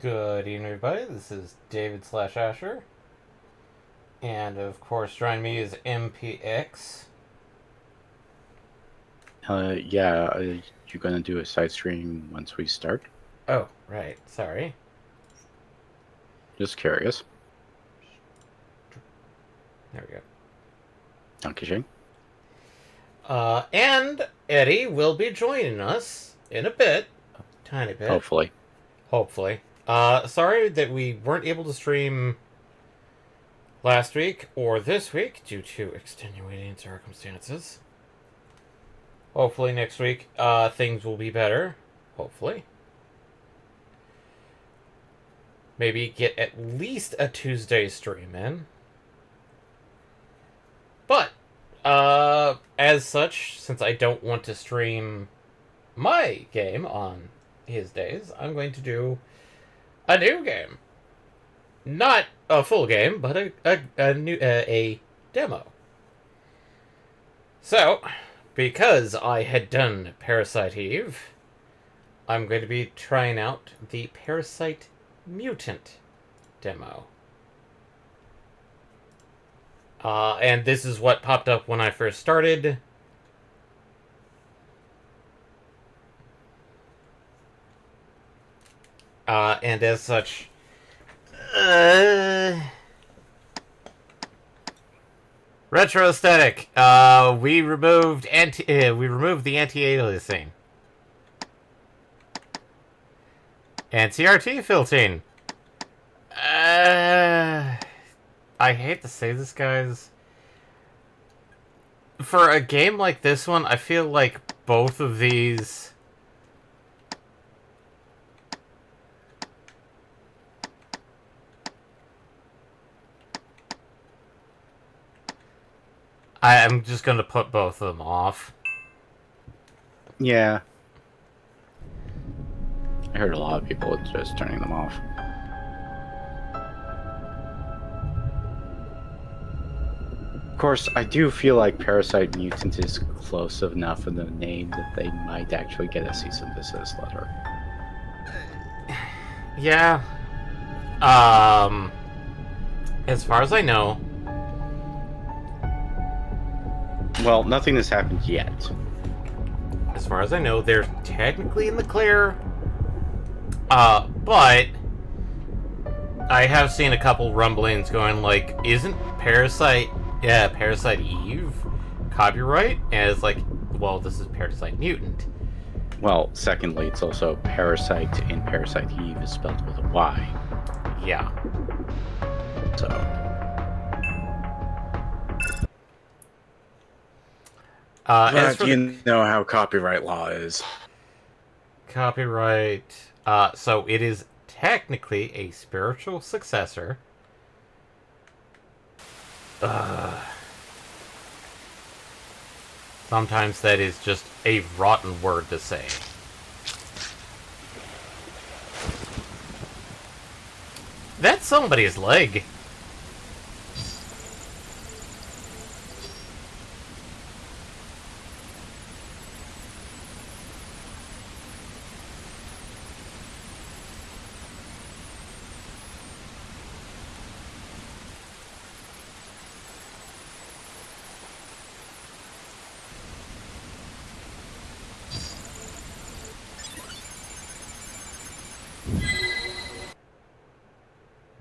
Good evening, everybody. This is David / Asher. And of course, joining me is MPX. You're gonna do a side stream once we start? Oh, right. Sorry. Just curious. There we go. Dankeschön. And Eddie will be joining us in a bit. Tiny bit. Hopefully. Hopefully. Sorry that we weren't able to stream last week or this week due to extenuating circumstances. Hopefully next week, things will be better. Hopefully. Maybe get at least a Tuesday stream in. But, as such, since I don't want to stream my game on his days, I'm going to do a new game. Not a full game, but a demo. So, because I had done Parasite Eve, I'm going to be trying out the Parasite Mutant demo. And this is what popped up when I first started. And as such, retro aesthetic. We removed the anti-aliasing and CRT filtering. I hate to say this, guys. For a game like this one, I feel like both of these I'm just gonna put both of them off. Yeah. I heard a lot of people just turning them off. Of course, I do feel like Parasite Mutant is close enough in the name that they might actually get a cease and desist letter. Yeah. As far as I know. Well, nothing has happened yet. As far as I know, they're technically in the clear. But I have seen a couple rumblings going like, isn't Parasite Eve copyright? And it's like, well, this is Parasite Mutant. Well, secondly, it's also Parasite in Parasite Eve is spelled with a Y. Yeah. So. But you know how copyright law is. Copyright. So it is technically a spiritual successor. Sometimes that is just a rotten word to say. That's somebody's leg.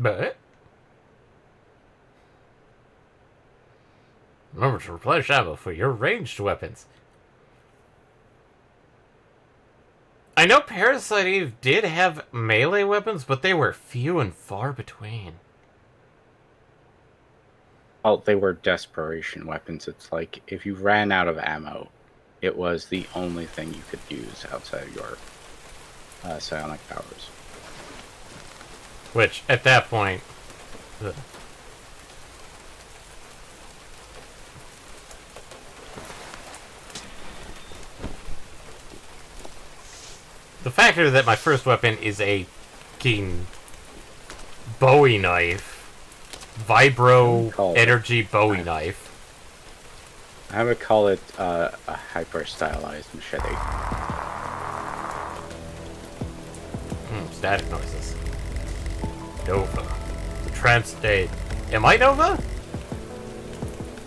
But remember to replenish ammo for your ranged weapons. I know Parasite Eve did have melee weapons, but they were few and far between. Oh, they were desperation weapons. It's like if you ran out of ammo, it was the only thing you could use outside of your psionic powers. Which, at that point... Ugh. The factor that my first weapon is a fucking Bowie knife. Vibro energy Bowie knife. I would call it a hyper-stylized machete. Static noises. Nova. The Trans-Day. Am I Nova?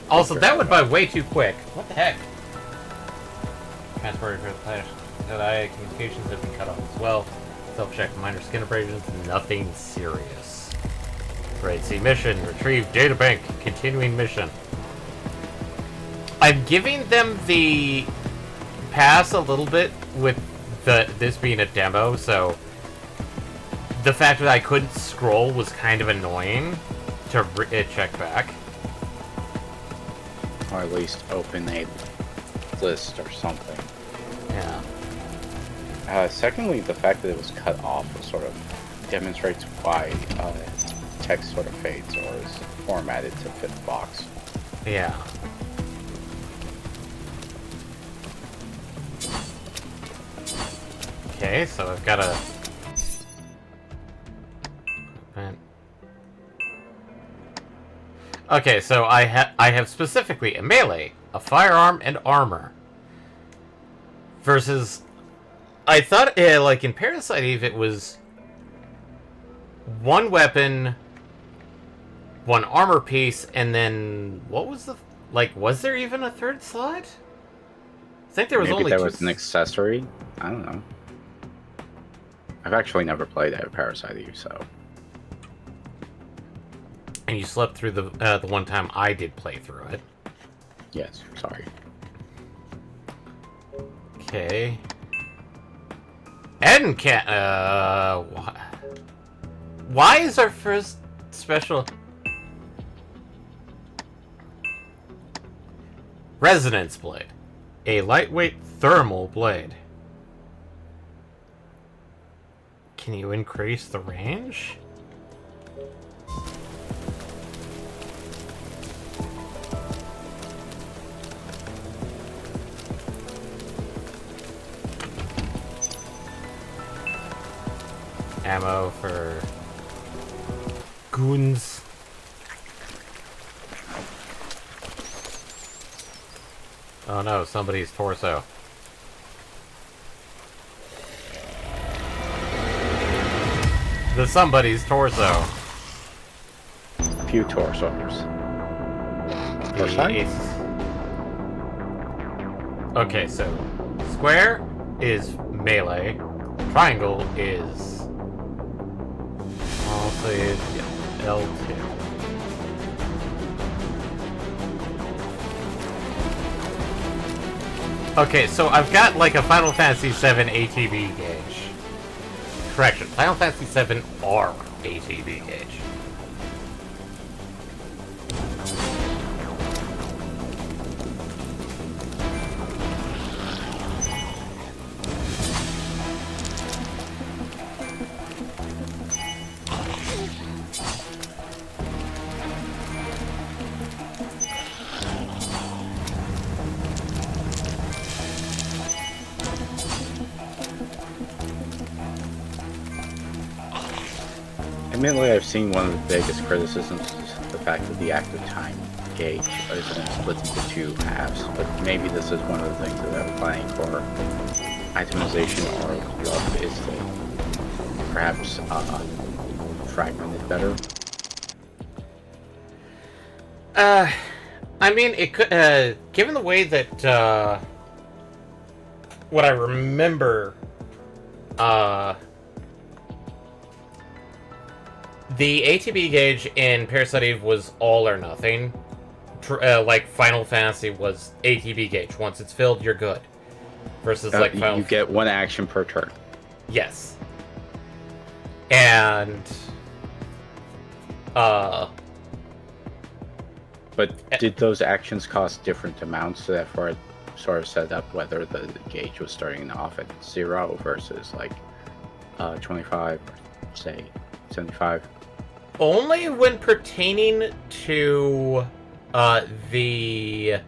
Also, that went by way too quick. What the heck? Transported for the planet. Jedi communications have been cut off as well. Self-check minor skin abrasions. Nothing serious. Raid C mission. Retrieve data bank. Continuing mission. I'm giving them the pass a little bit with this being a demo, so the fact that I couldn't scroll was kind of annoying to check back. Or at least open a list or something. Yeah. Secondly, the fact that it was cut off sort of demonstrates why text sort of fades or is formatted to fit the box. Yeah. Okay, so I've got a... Okay, so I have specifically a melee, a firearm, and armor. Versus... I thought, like, in Parasite Eve, it was... one weapon, one armor piece, and then... What was the... Like, was there even a third slot? I think there was Maybe only there two... was an accessory? I don't know. I've actually never played a Parasite Eve, so... And you slept through the one time I did play through it. Yes, sorry. Okay. And why is our first special... Resonance Blade. A lightweight thermal blade. Can you increase the range? Ammo for goons. Oh no, somebody's torso. The somebody's torso. A few torsos. First time? Okay, so square is melee. Triangle is also L2. Okay, so I've got like a Final Fantasy VII ATB gauge. Correction, Final Fantasy VII R ATB gauge. Admittedly, I've seen one of the biggest criticisms is the fact that the active time gauge is split into two halves, but maybe this is one of the things that I'm planning for itemization, or what is to perhaps fragment it better. I mean, it could, given the way that, what I remember, the ATB gauge in Parasite Eve was all or nothing. Like Final Fantasy was ATB gauge. Once it's filled, you're good. Versus like Final... You get one action per turn. Yes. And... But did those actions cost different amounts, so therefore it sort of set up whether the gauge was starting off at 0 versus like 25 or say 75? Only when pertaining to the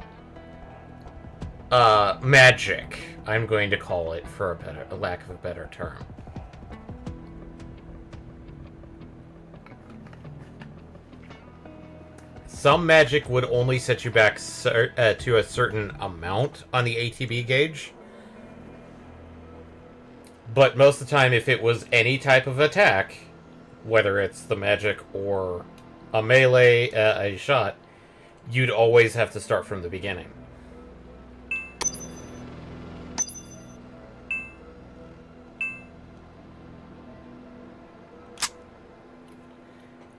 magic, I'm going to call it for a lack of a better term. Some magic would only set you back to a certain amount on the ATB gauge. But most of the time, if it was any type of attack, whether it's the magic or a melee, a shot, you'd always have to start from the beginning.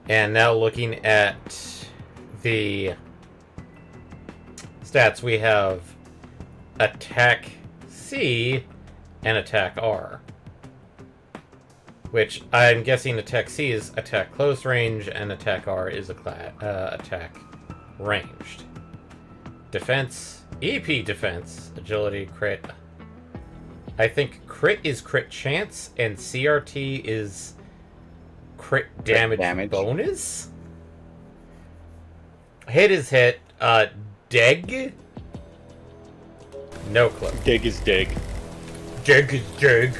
And now looking at the stats, we have attack C and attack R. Which I'm guessing attack C is attack close range and attack R is attack ranged. Defense, EP defense, agility, crit. I think crit is crit chance and CRT is crit damage bonus. Hit is hit. Deg? No clue. Dig is dig. Dig is dig.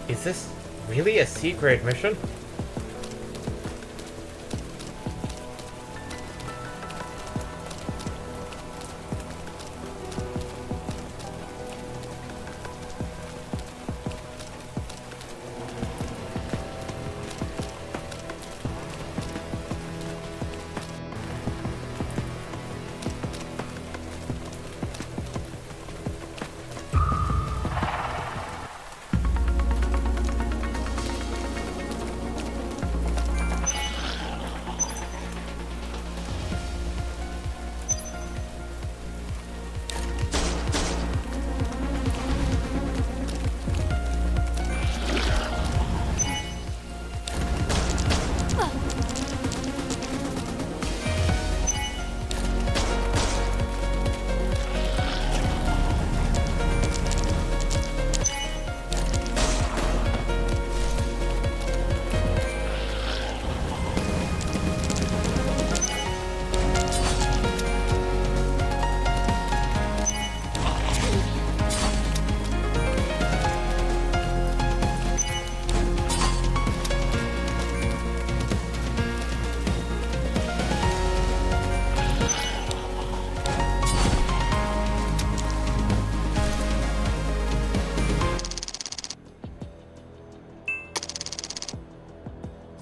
Is this really a C-grade mission?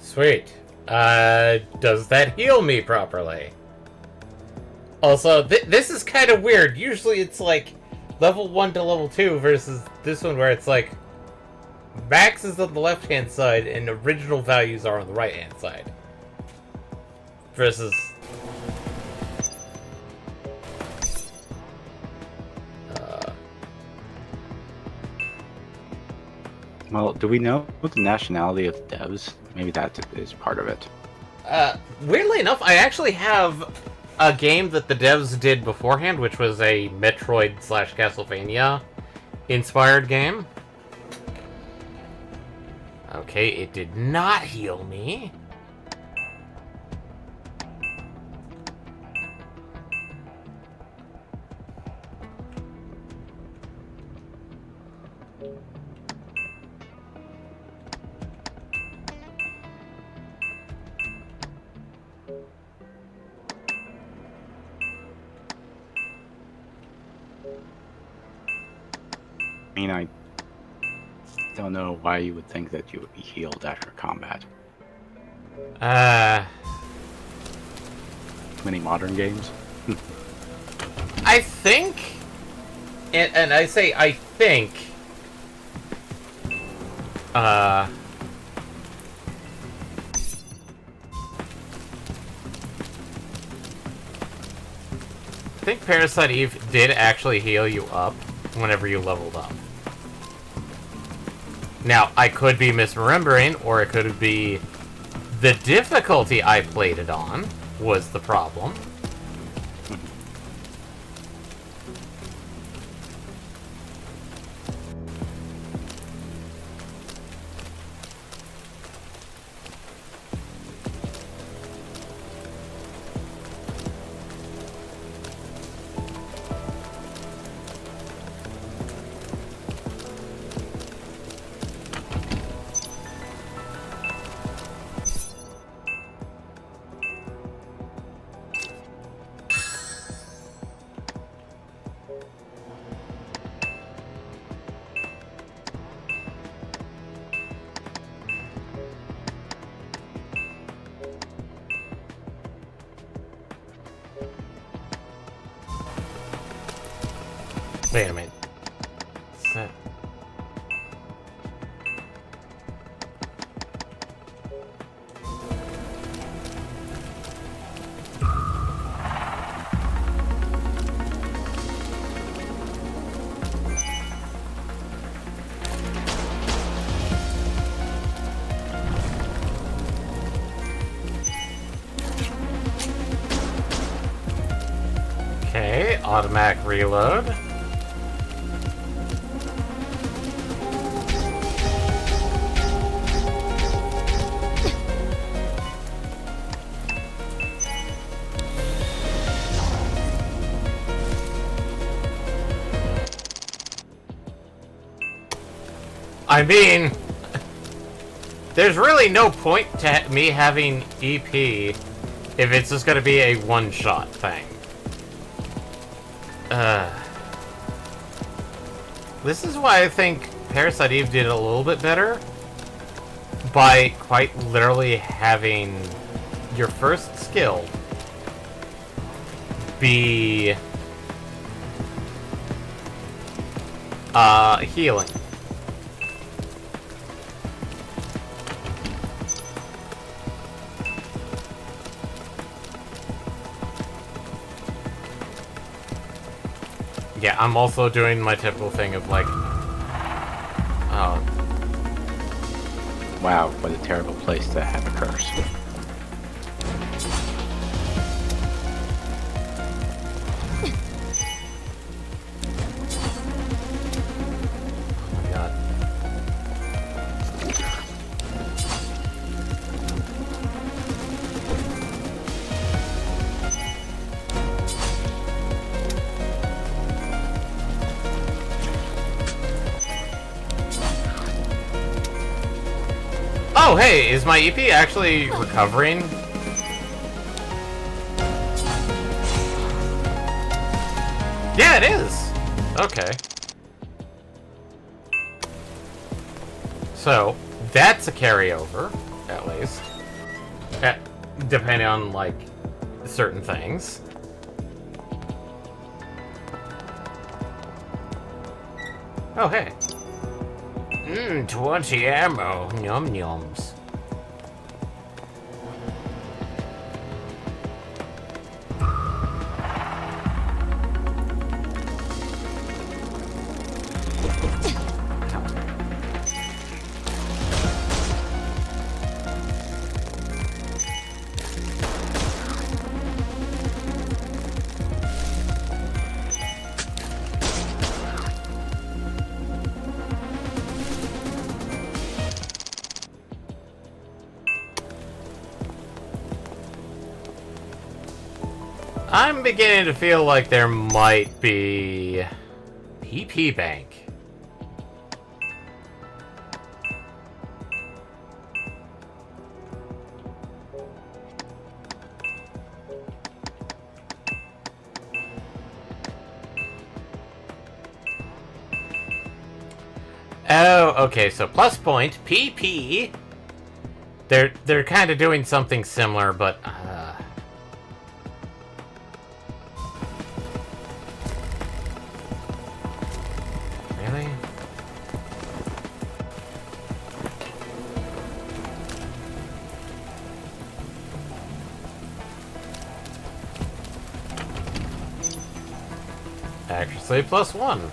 Sweet. Does that heal me properly? Also, this is kind of weird. Usually it's like level 1 to level 2 versus this one where it's like max is on the left-hand side and original values are on the right-hand side. Versus... Well, do we know what the nationality of the devs? Maybe that is part of it. Weirdly enough, I actually have a game that the devs did beforehand, which was a Metroid/Castlevania inspired game. Okay, it did not heal me. I mean, I don't know why you would think that you would be healed after combat. Too many modern games? I think, and I say I think, I think Parasite Eve did actually heal you up whenever you leveled up. Now, I could be misremembering, or it could be the difficulty I played it on was the problem. Wait a minute. Set. Okay, automatic reload. I mean, there's really no point to me having EP if it's just gonna be a one-shot thing. This is why I think Parasite Eve did a little bit better by quite literally having your first skill be healing. Yeah, I'm also doing my typical thing of like, oh. Wow, what a terrible place to have a curse. Oh my god. Oh, hey, is my EP actually recovering? Yeah, it is! Okay. So, that's a carryover, at least. Depending on, like, certain things. Oh, hey. 20 ammo. Yum yums. I'm beginning to feel like there might be EP Bank. Oh, okay, so plus point, PP. They're kind of doing something similar, but really? Accuracy +1.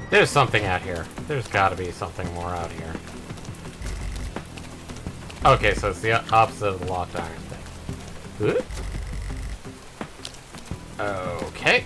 There's something out here. There's gotta be something more out here. Okay, so it's the opposite of the locked iron thing. Okay.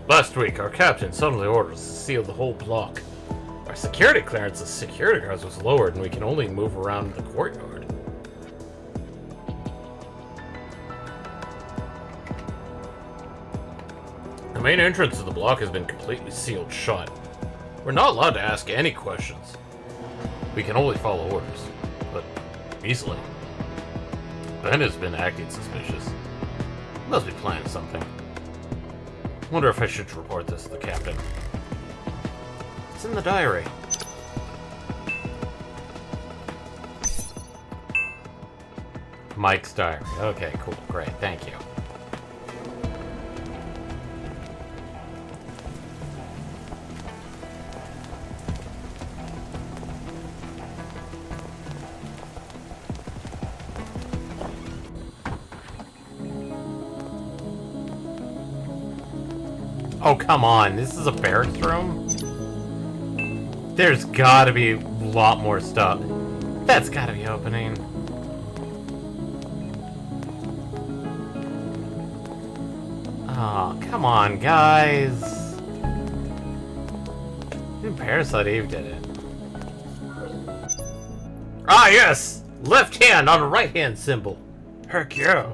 Last week, our captain suddenly ordered us to seal the whole block. Our security clearance as security guards was lowered, and we can only move around the courtyard. The main entrance to the block has been completely sealed shut. We're not allowed to ask any questions. We can only follow orders, but easily. Ben has been acting suspicious. He must be planning something. Wonder if I should report this to the captain. It's in the diary. Mike's diary. Okay, cool. Great. Thank you. Oh, come on. This is a barracks room? There's gotta be a lot more stuff. That's gotta be opening. Oh, come on, guys. Even Parasite Eve did it. Ah, yes! Left hand on a right hand symbol. Heck yeah.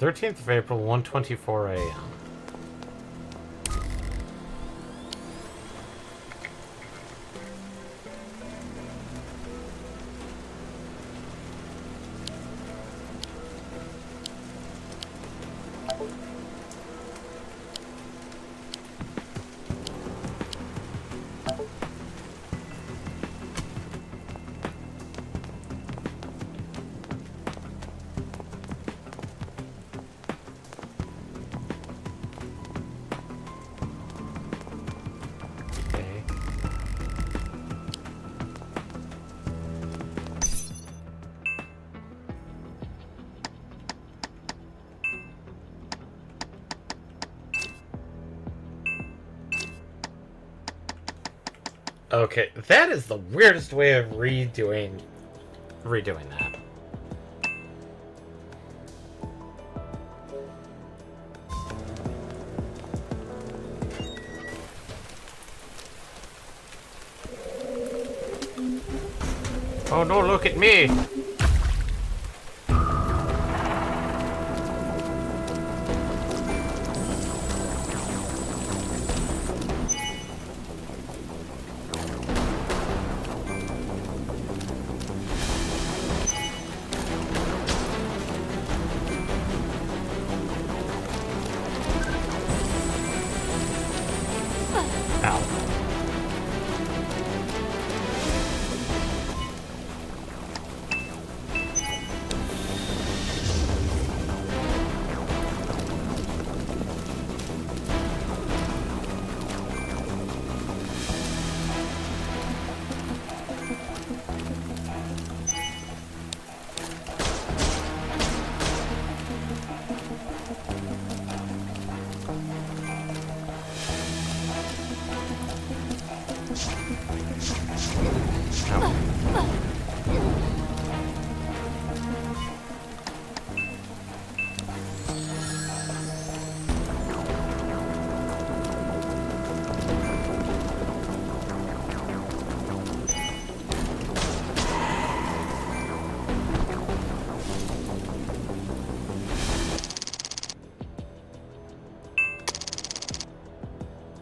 April 13th, 1:24 a.m. Okay, that is the weirdest way of redoing that. Oh no, look at me!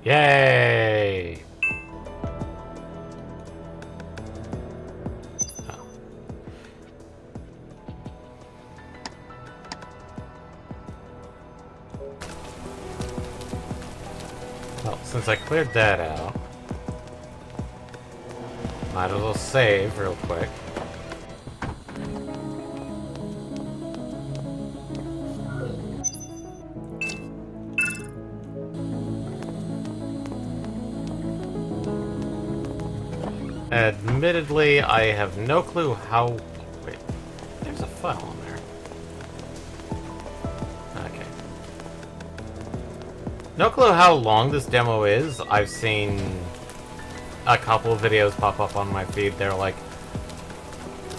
Yay! Oh. Well, since I cleared that out, might as well save real quick. Admittedly, I have no clue how... Wait, there's a file on there. Okay. No clue how long this demo is. I've seen a couple of videos pop up on my feed. They're like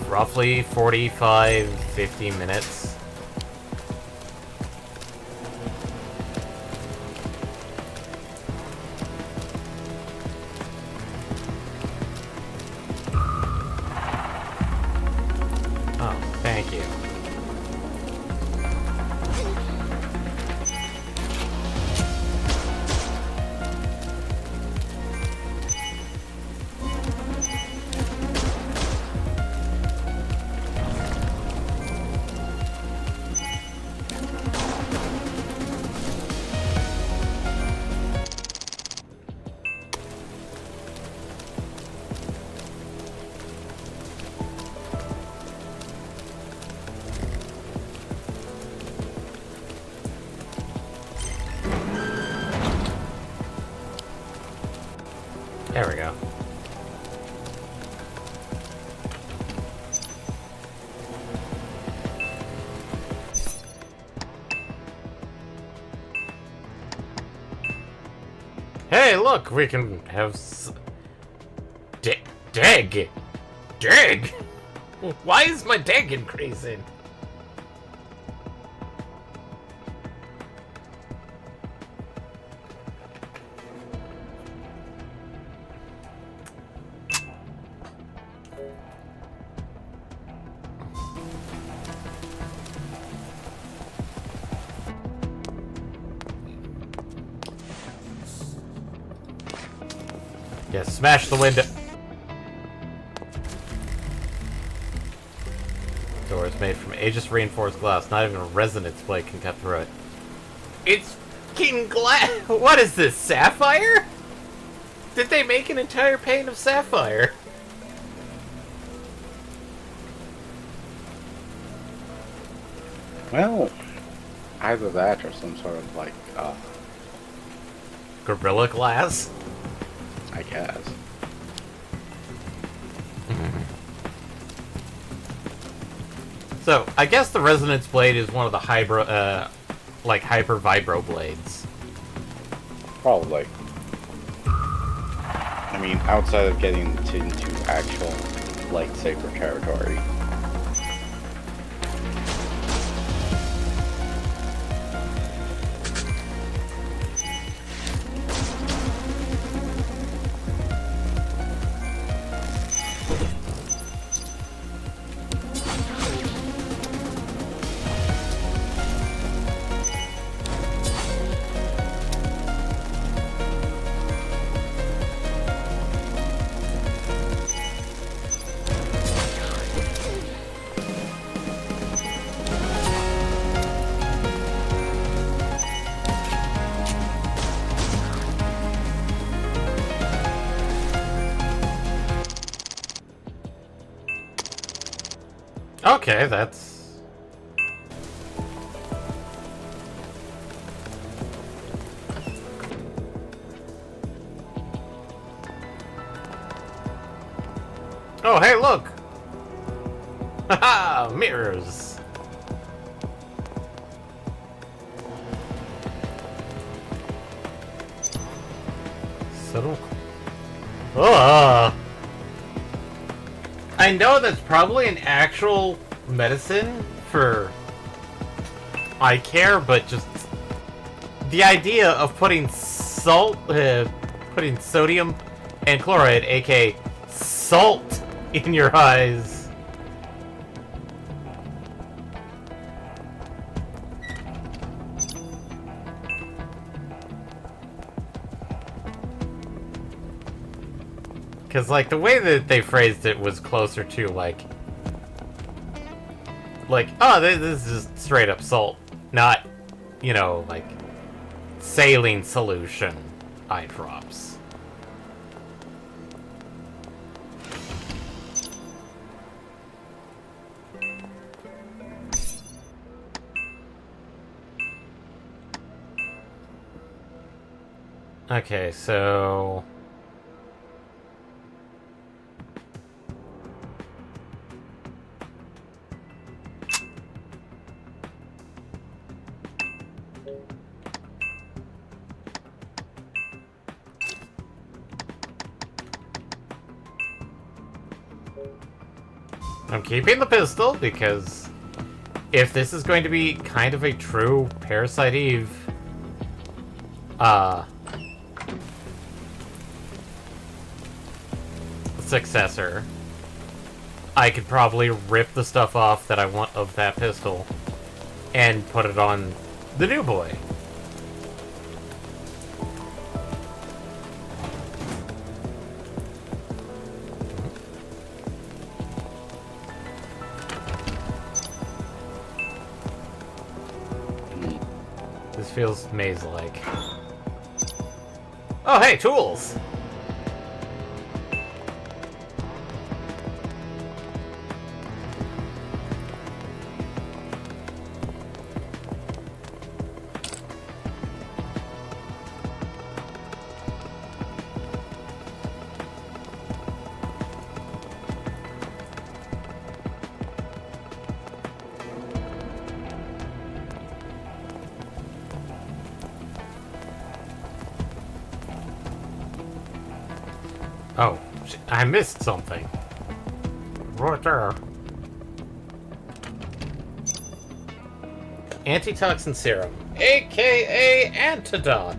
roughly 45, 50 minutes. Oh, thank you. There we go. Hey, look, we can have dig. Dig? Why is my dig increasing? Yeah, smash the window. Door is made from aegis reinforced glass. Not even a resonance blade can cut through it. It's fucking glass. What is this, sapphire? Did they make an entire pane of sapphire? Well, either that or some sort of like, Gorilla glass? I guess. So, I guess the resonance blade is one of the hyper vibro blades. Probably. I mean, outside of getting into actual lightsaber territory. Okay, that's... Oh, hey, look! Haha, mirrors! Subtle... I know that's probably an actual medicine for eye care, but just the idea of putting putting sodium and chloride, aka salt, in your eyes. Because, like, the way that they phrased it was closer to, like, oh, this is straight up salt. Not, you know, like, saline solution eye drops. Okay, so... I'm keeping the pistol because if this is going to be kind of a true Parasite Eve, successor, I could probably rip the stuff off that I want of that pistol and put it on the new boy. This feels maze-like. Oh, hey, tools! Oh, I missed something. Right there. Antitoxin serum, aka antidote.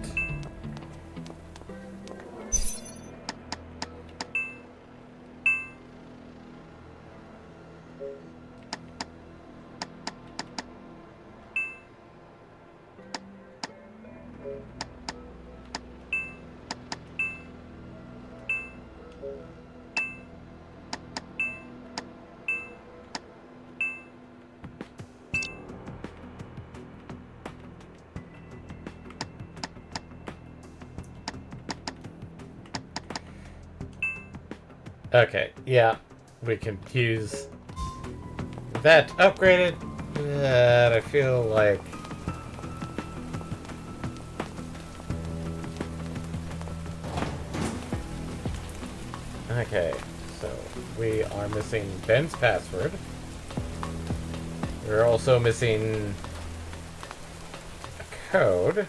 Okay, yeah, we can use that upgraded, but I feel like... Okay, so we are missing Ben's password. We're also missing a code.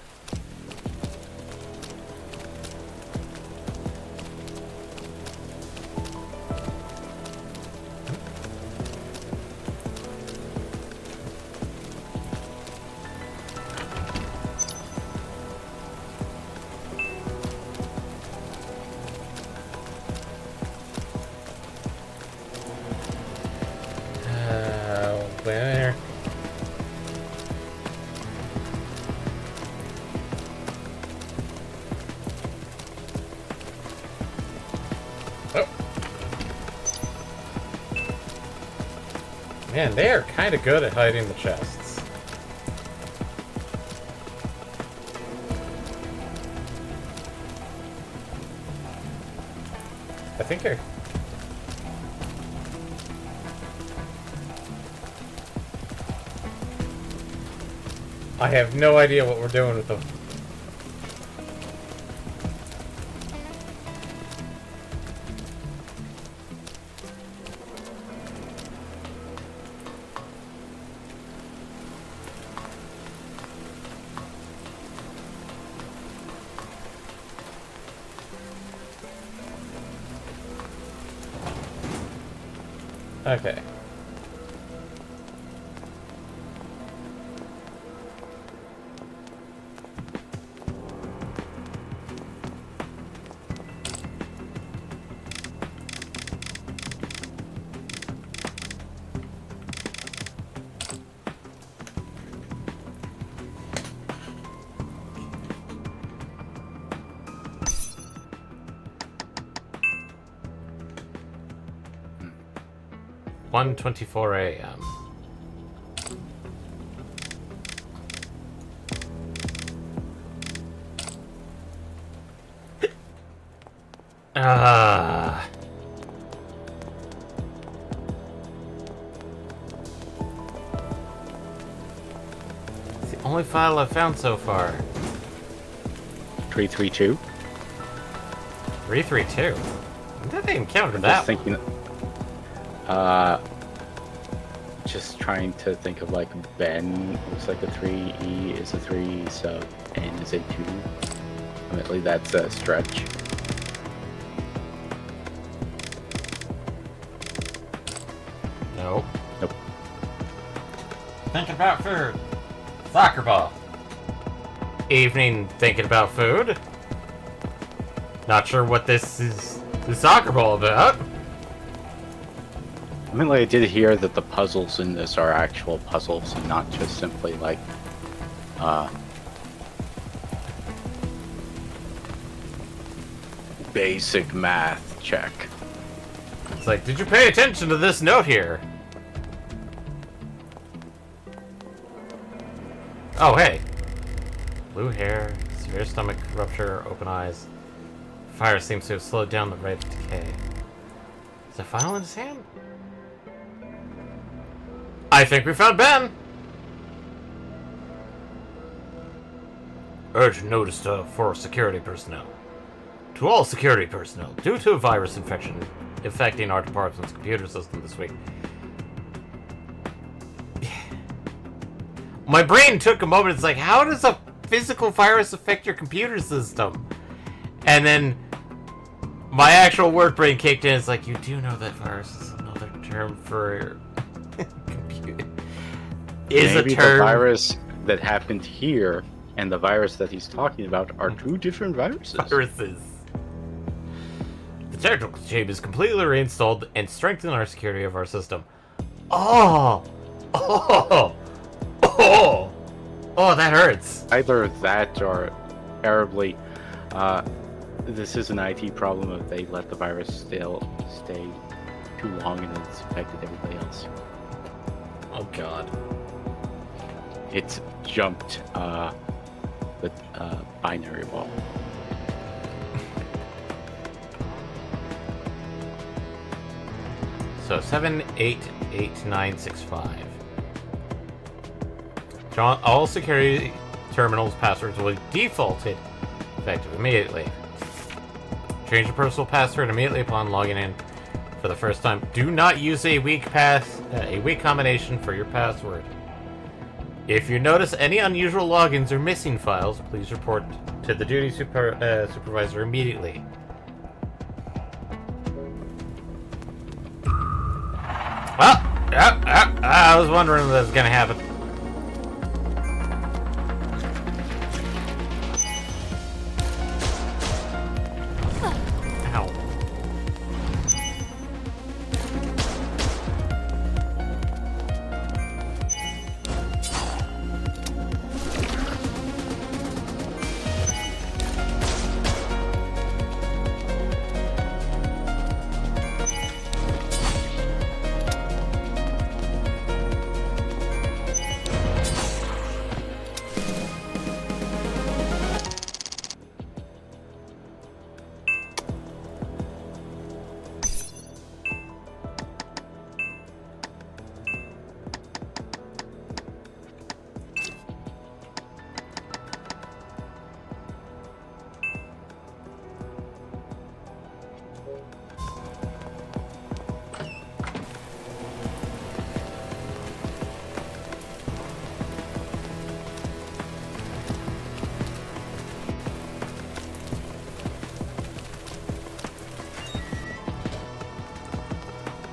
Where? Oh. Man, they are kind of good at hiding the chests. I think I have no idea what we're doing with them. Okay. 1:24 a.m. Ah. It's the only file I've found so far. 332. 332. When did they encounter I'm that? just thinking. Just trying to think of like Ben looks like a 3, E is a 3, so N is a 2. Admittedly, that's a stretch. Nope. Nope. Thinking about food. Soccer ball. Evening thinking about food. Not sure what this is the soccer ball about. Admittedly, I did hear that the puzzles in this are actual puzzles and not just simply like basic math check. It's like, did you pay attention to this note here? Oh, hey. Blue hair, severe stomach rupture, open eyes. Fire seems to have slowed down the rate of decay. Is a file in his hand? I think we found Ben! Urgent notice for security personnel. To all security personnel, due to a virus infection affecting our department's computer system this week. My brain took a moment, it's like, how does a physical virus affect your computer system? And then my actual word brain kicked in, it's like, you do know that virus is another term for computer. Maybe the virus that happened here and the virus that he's talking about are two different viruses. The technical team is completely reinstalled and strengthened our security of our system. Oh, that hurts. Either that or terribly, this is an IT problem if they let the virus still stay too long and it's affected everybody else. Oh god. It's jumped the binary wall. So 788965. All security terminals passwords will be defaulted effective immediately. Change your personal password immediately upon logging in for the first time. Do not use a weak combination for your password. If you notice any unusual logins or missing files, please report to the duty supervisor immediately. Well, I was wondering if that was going to happen. Ow.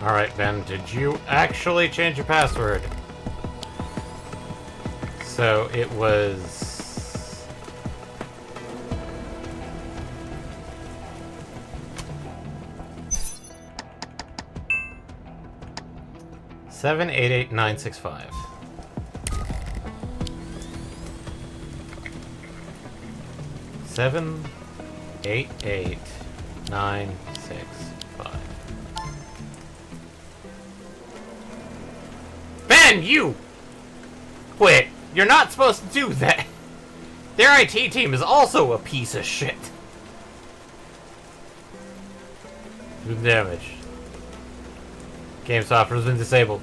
Alright, Ben, did you actually change your password? So it was... Seven eight eight nine six five. Seven 88965. Ben, you! Quit. You're not supposed to do that. Their IT team is also a piece of shit. Damage. Game software has been disabled.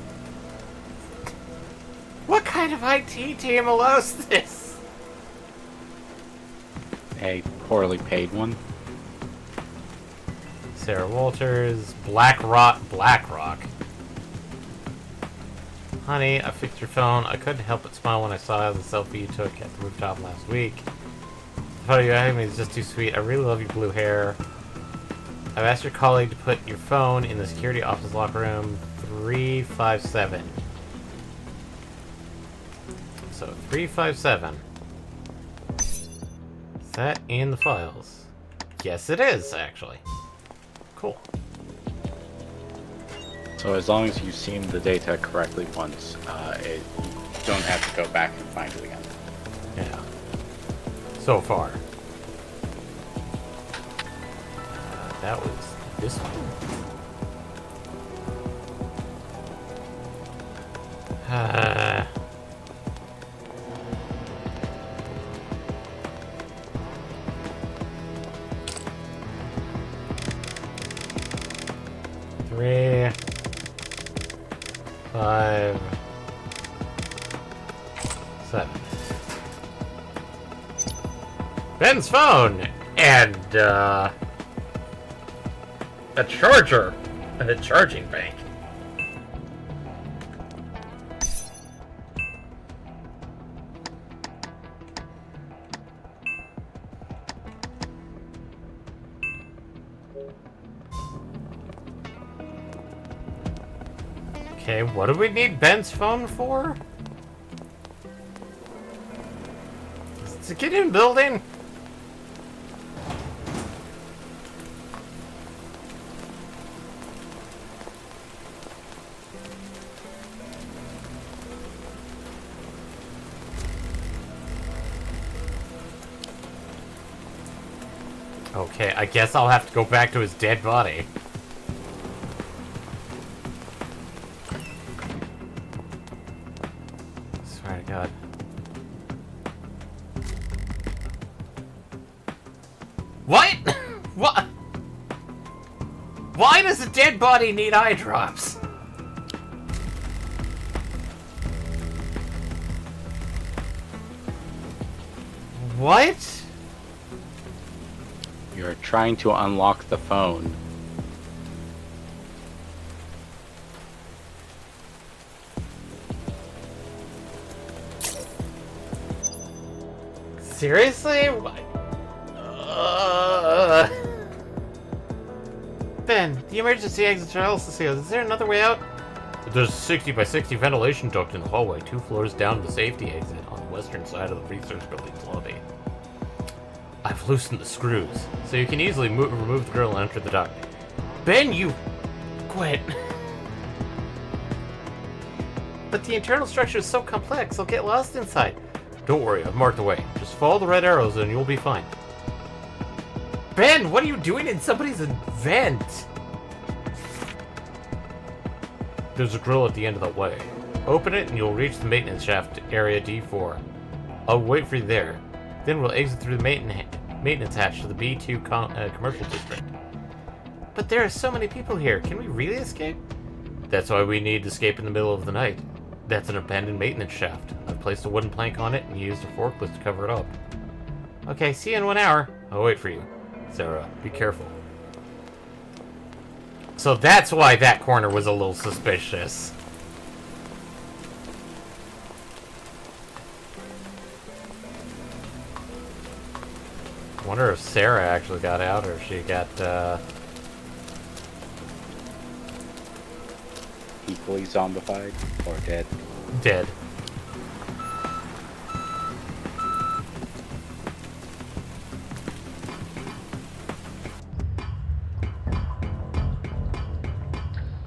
What kind of IT team allows this? A poorly paid one. Sarah Walters, Blackrock. Honey, I fixed your phone. I couldn't help but smile when I saw the selfie you took at the rooftop last week. The photo you had me is just too sweet. I really love your blue hair. I've asked your colleague to put your phone in the security office locker room 357. So 357. Is that in the files? Yes, it is, actually. Cool. So as long as you've seen the data correctly once, you don't have to go back and find it again. Yeah. So far. That was this one. Three, 5, 7. Ben's phone and a charger and a charging bank. Okay, what do we need Ben's phone for? To get in building? Okay, I guess I'll have to go back to his dead body. Swear to God. What? What? Why does a dead body need eye drops? What? You're trying to unlock the phone. Seriously? Ben, the emergency exits are also sealed. Is there another way out? There's a 60 by 60 ventilation duct in the hallway, 2 floors down the safety exit on the western side of the research building's lobby. I've loosened the screws, so you can easily remove the grill and enter the duct. Ben, you... quit. But the internal structure is so complex, I'll get lost inside. Don't worry, I've marked the way. Just follow the red arrows and you'll be fine. Ben, what are you doing in somebody's vent? There's a grill at the end of the way. Open it and you'll reach the maintenance shaft, area D4. I'll wait for you there. Then we'll exit through the maintenance hatch to the B2 commercial district. But there are so many people here. Can we really escape? That's why we need to escape in the middle of the night. That's an abandoned maintenance shaft. I've placed a wooden plank on it and used a forklift to cover it up. Okay, see you in 1 hour. I'll wait for you. Sarah, be careful. So that's why that corner was a little suspicious. I wonder if Sarah actually got out or if she got, Equally zombified or dead. dead.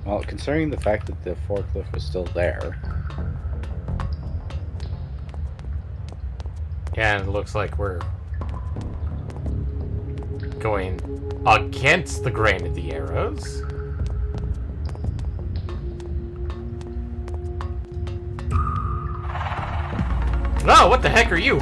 Well, considering the fact that the forklift was still there. Yeah, and it looks like we're going against the grain of the arrows. Oh, what the heck are you?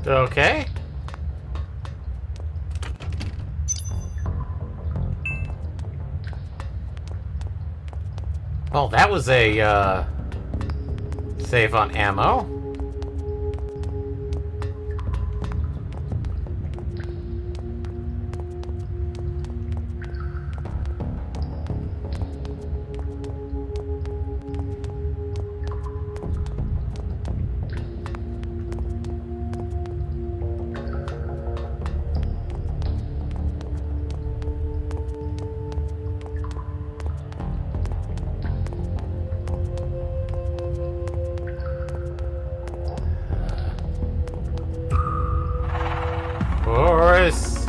Okay. Well, that was a, save on ammo. Of course.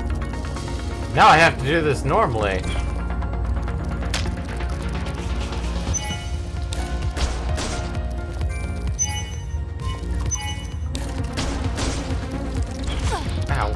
Now I have to do this normally. Ow.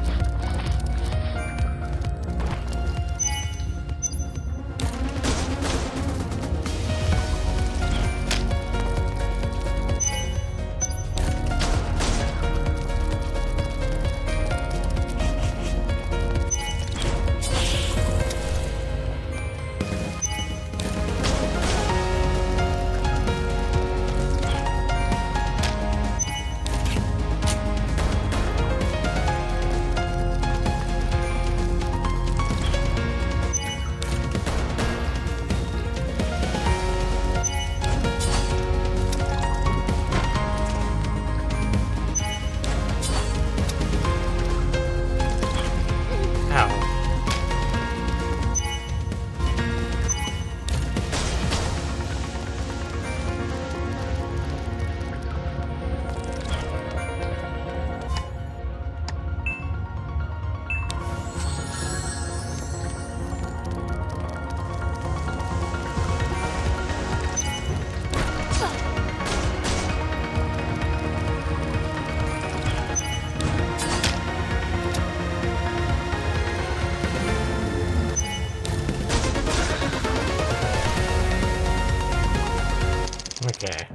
Okay.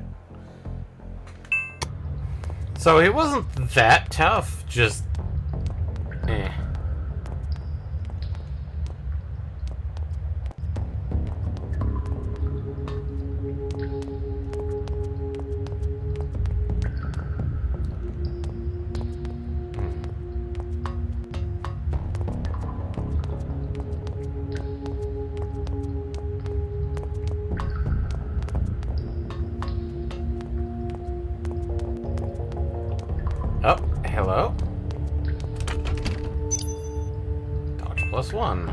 So it wasn't that tough, just... eh. Oh, hello? Dodge +1.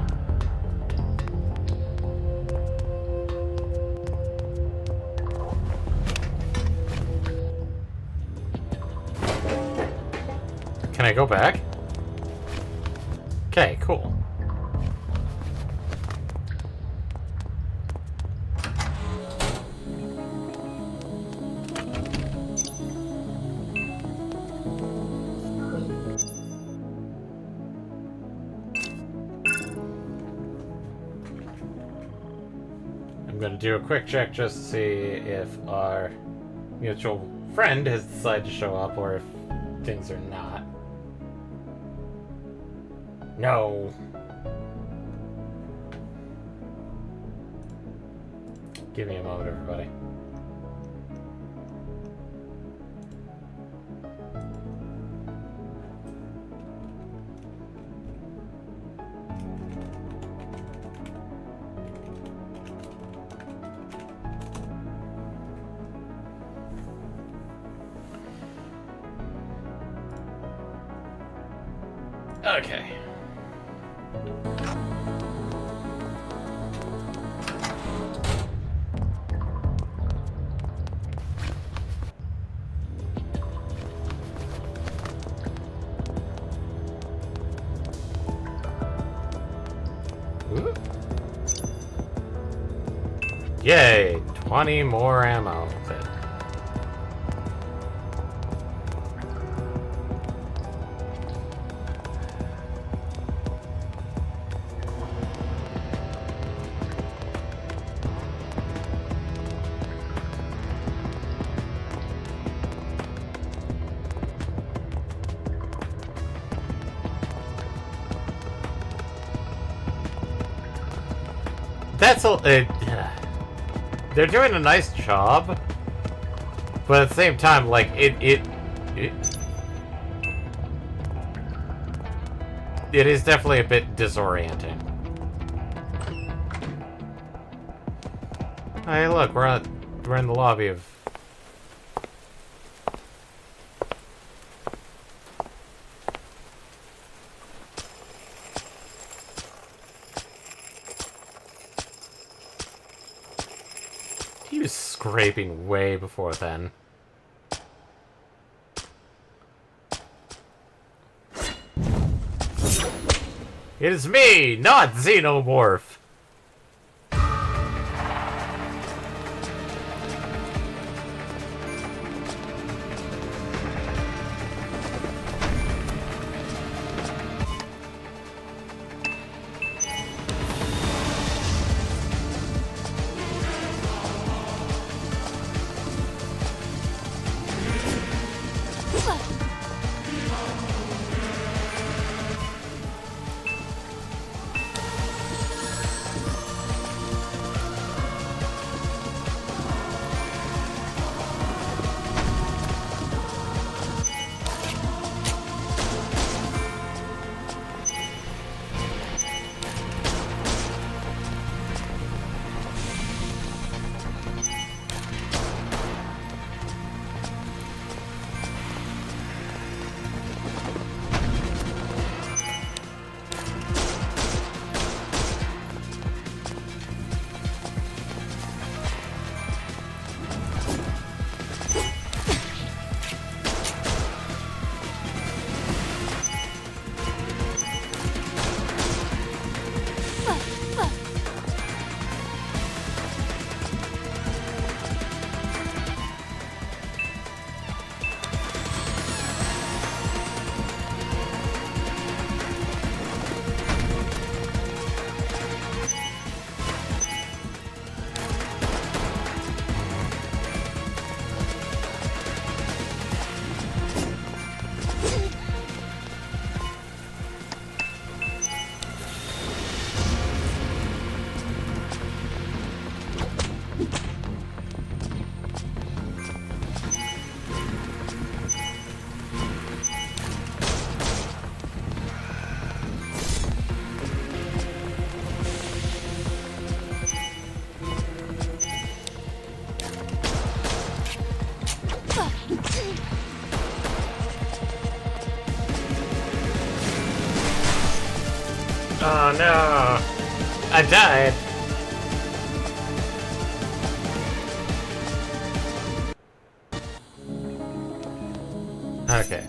Can I go back? Okay, cool. I'm gonna do a quick check just to see if our mutual friend has decided to show up or if things are not. No. Give me a moment, everybody. Okay. Ooh. Yay! 20 more ammo. that's a... they're doing a nice job, but at the same time, like, it is definitely a bit disorienting. Hey, look, we're in the lobby of... He was scraping way before then. It is me, not Xenomorph! Oh no! I died! Okay.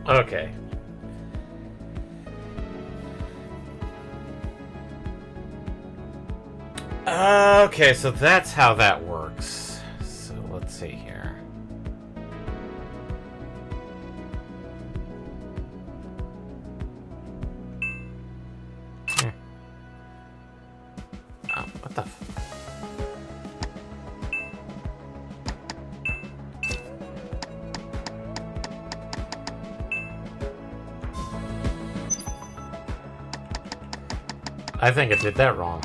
Okay. Okay, so that's how that works. So let's see here. Oh, what the f... I think it did that wrong.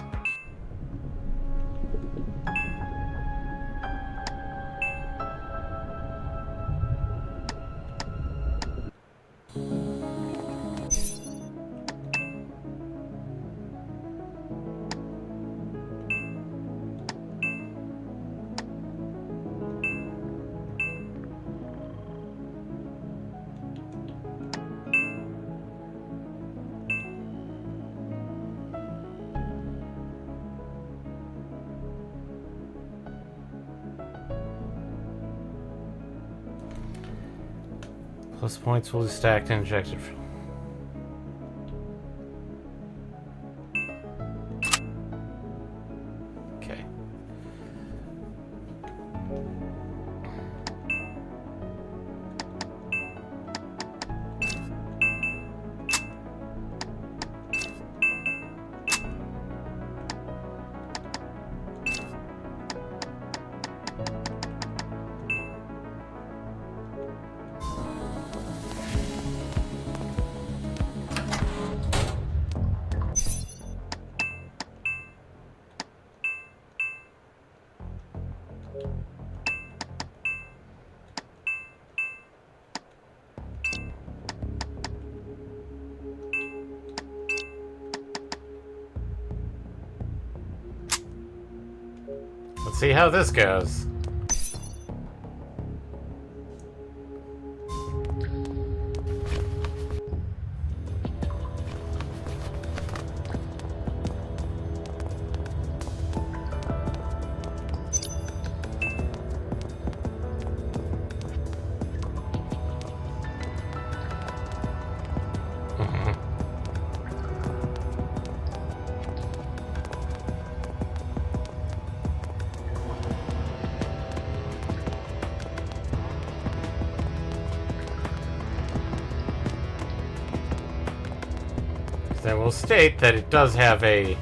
Plus points will be stacked and injected. Okay. Let's see how this goes. I will state that it does have a...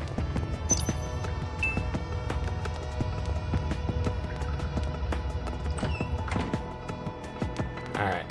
Alright.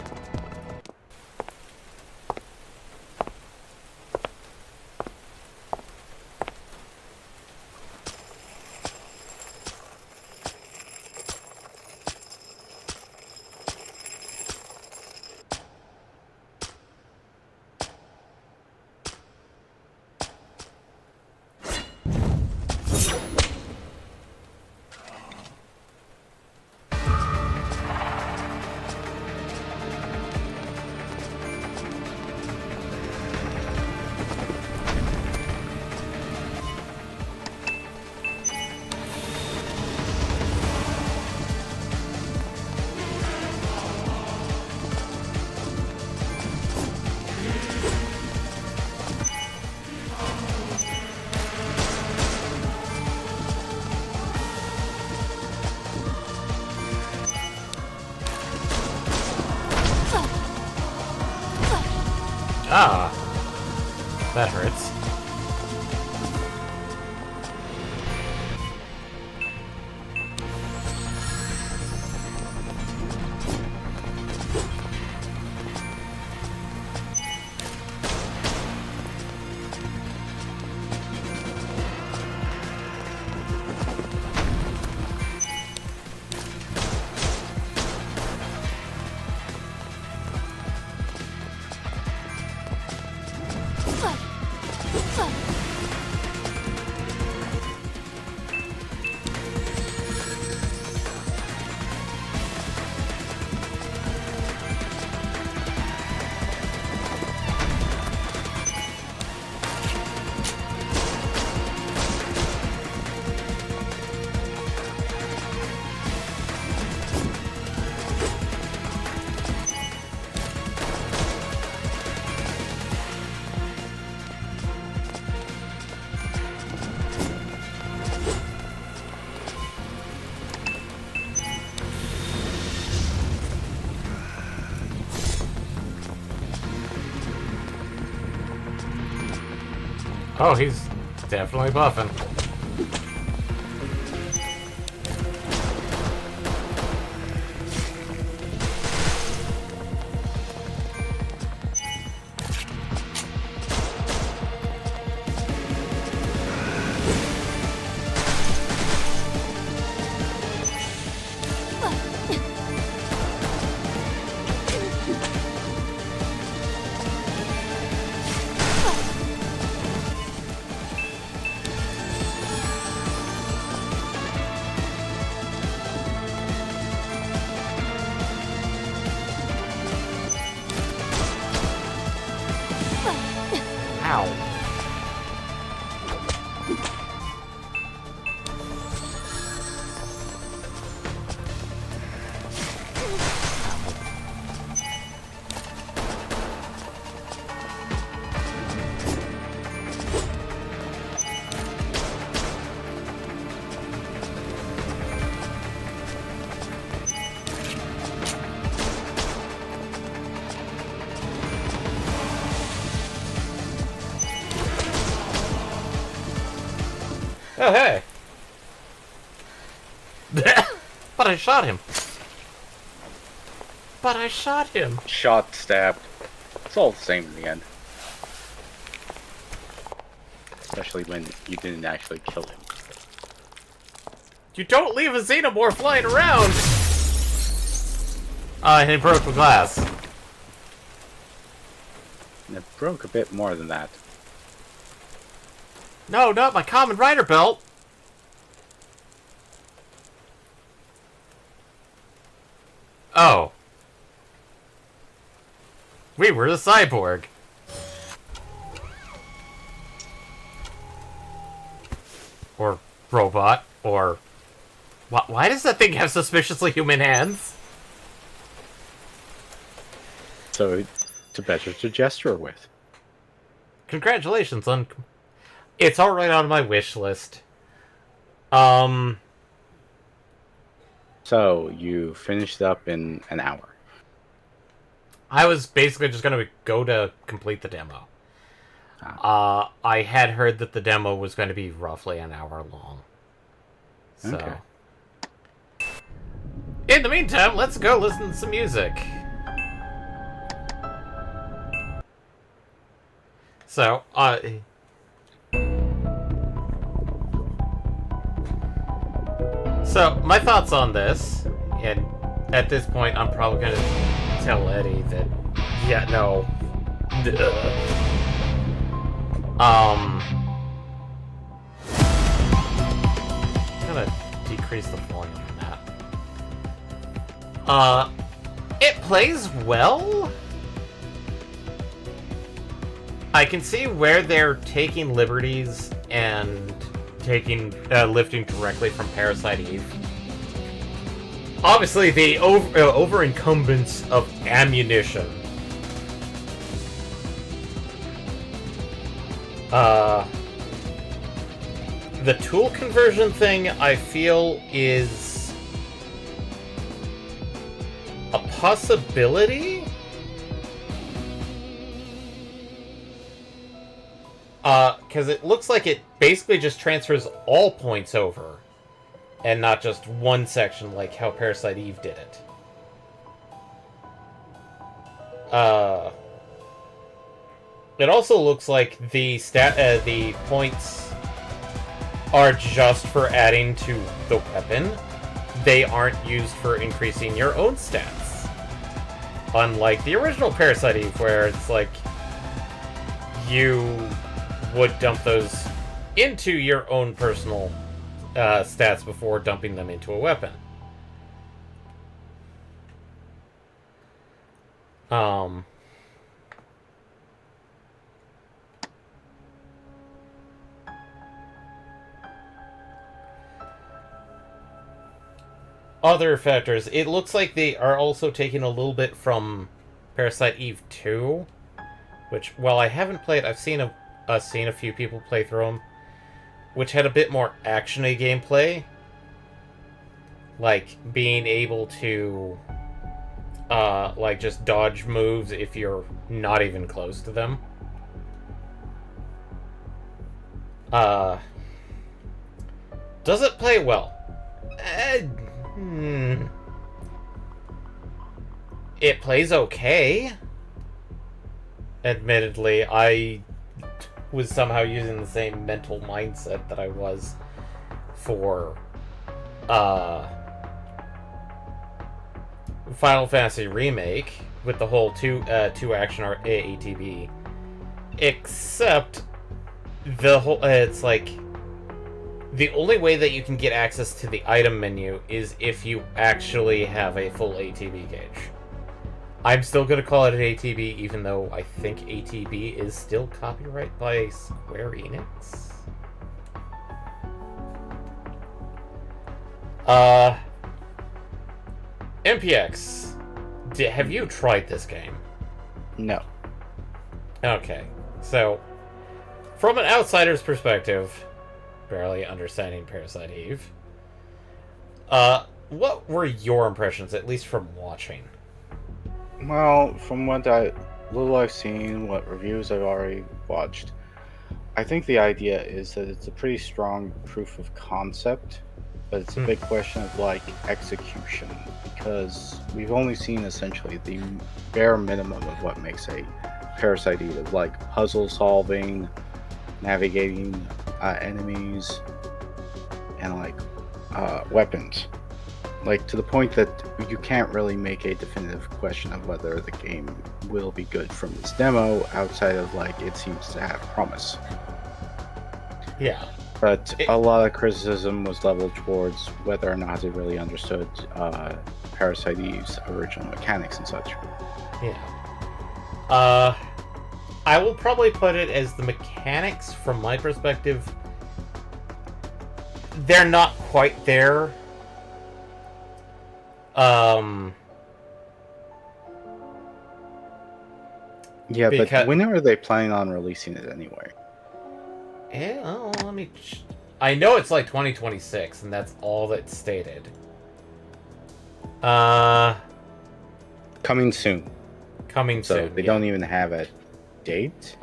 Ah, that hurts. Oh, he's definitely buffing. Ow. Oh, hey! But I shot him! But I shot him! Shot, stabbed. It's all the same in the end. Especially when you didn't actually kill him. You don't leave a xenomorph lying around! And he broke the glass. And it broke a bit more than that. No, not my common rider belt! Oh. We were the cyborg. Or robot, or... Why does that thing have suspiciously human hands? So, it's better to gesture with. Congratulations on... It's alright on my wish list. So, you finished up in an hour. I was basically just gonna go to complete the demo. I had heard that the demo was going to be roughly an hour long. So... Okay. In the meantime, let's go listen to some music. So, So, my thoughts on this, and at this point I'm probably gonna tell Eddie that, yeah, no. I'm gonna decrease the volume on that. It plays well. I can see where they're taking liberties and lifting directly from Parasite Eve. Obviously, the over-incumbence of ammunition. The tool conversion thing, I feel, is a possibility. Because it looks like it basically just transfers all points over, and not just one section like how Parasite Eve did it. It also looks like the points are just for adding to the weapon. They aren't used for increasing your own stats. Unlike the original Parasite Eve, where it's like you would dump those into your own personal stats before dumping them into a weapon. Other factors. It looks like they are also taking a little bit from Parasite Eve 2, which, while I haven't played, I've seen a few people play through them, which had a bit more action-y gameplay, like being able to, like, just dodge moves if you're not even close to them. Does it play well? It plays okay. Admittedly, I was somehow using the same mental mindset that I was for Final Fantasy Remake with the whole two action or AATB, except the whole it's like the only way that you can get access to the item menu is if you actually have a full ATB gauge. I'm still going to call it an ATB, even though I think ATB is still copyright by Square Enix. MPX, have you tried this game? No. Okay, so from an outsider's perspective, barely understanding Parasite Eve, what were your impressions, at least from watching? Well, from what little I've seen, what reviews I've already watched, I think the idea is that it's a pretty strong proof of concept, but it's a big question of like execution, because we've only seen essentially the bare minimum of what makes a Parasite Eve, of like puzzle solving, navigating enemies, and like weapons. Like, to the point that you can't really make a definitive question of whether the game will be good from this demo, outside of like it seems to have promise. Yeah. But a lot of criticism was leveled towards whether or not it really understood Parasite Eve's original mechanics and such. Yeah. I will probably put it as the mechanics, from my perspective, they're not quite there. Yeah, but when are they planning on releasing it anyway? Yeah, well, let me... I know it's like 2026, and that's all that's stated. Coming soon. Coming so soon, they don't even have a date?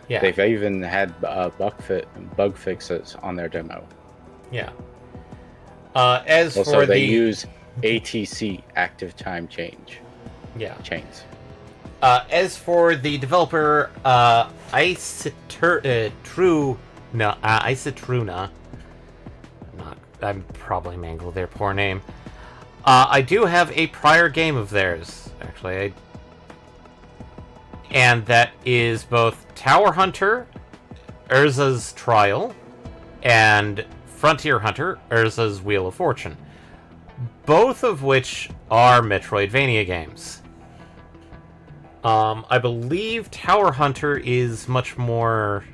Yeah. They've even had bug fixes on their demo. Yeah. As also, for they use ATC, active time change. Yeah. Chains. As for the developer, Isotruna, I'm probably mangled their poor name. I do have a prior game of theirs, actually, and that is both Tower Hunter, Urza's Trial, and Frontier Hunter, Urza's Wheel of Fortune. Both of which are Metroidvania games. I believe Tower Hunter is much more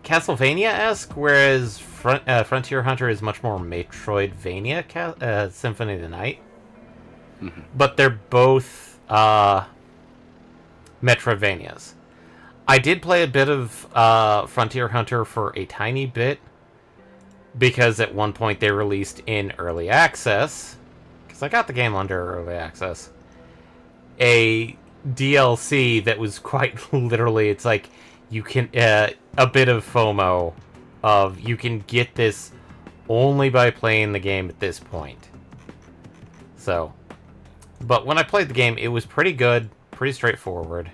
Castlevania-esque, whereas Frontier Hunter is much more Metroidvania, Symphony of the Night. Mm-hmm. But they're both Metroidvanias. I did play a bit of Frontier Hunter for a tiny bit, because at one point they released in early access, because I got the game under early access, a DLC that was quite literally, it's like, you can, a bit of FOMO of, you can get this only by playing the game at this point. So, but when I played the game, it was pretty good, pretty straightforward.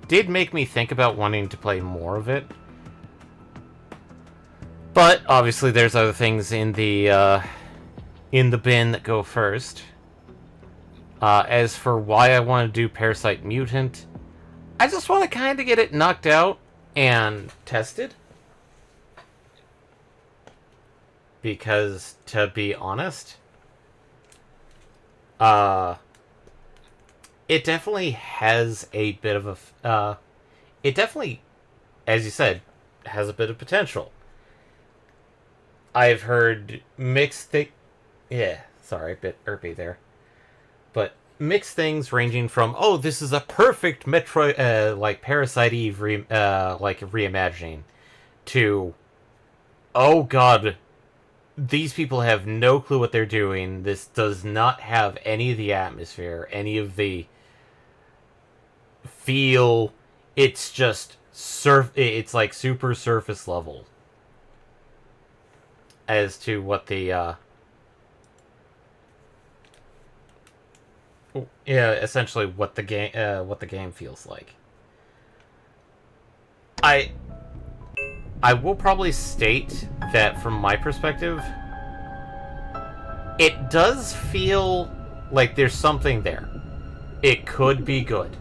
Did make me think about wanting to play more of it. But obviously there's other things in the bin that go first. As for why I want to do Parasite Mutant, I just want to kind of get it knocked out and tested. Because, to be honest, it definitely has a bit of a... it definitely, as you said, has a bit of potential. I've heard mixed things... Yeah, sorry, a bit irpy there. But mixed things ranging from, oh, this is a perfect Metroid, like Parasite Eve like reimagining, to, oh god, these people have no clue what they're doing. This does not have any of the atmosphere, any of the feel. It's just it's like super surface level as to what the essentially what the game feels like. I will probably state that from my perspective, it does feel like there's something there. It could be good.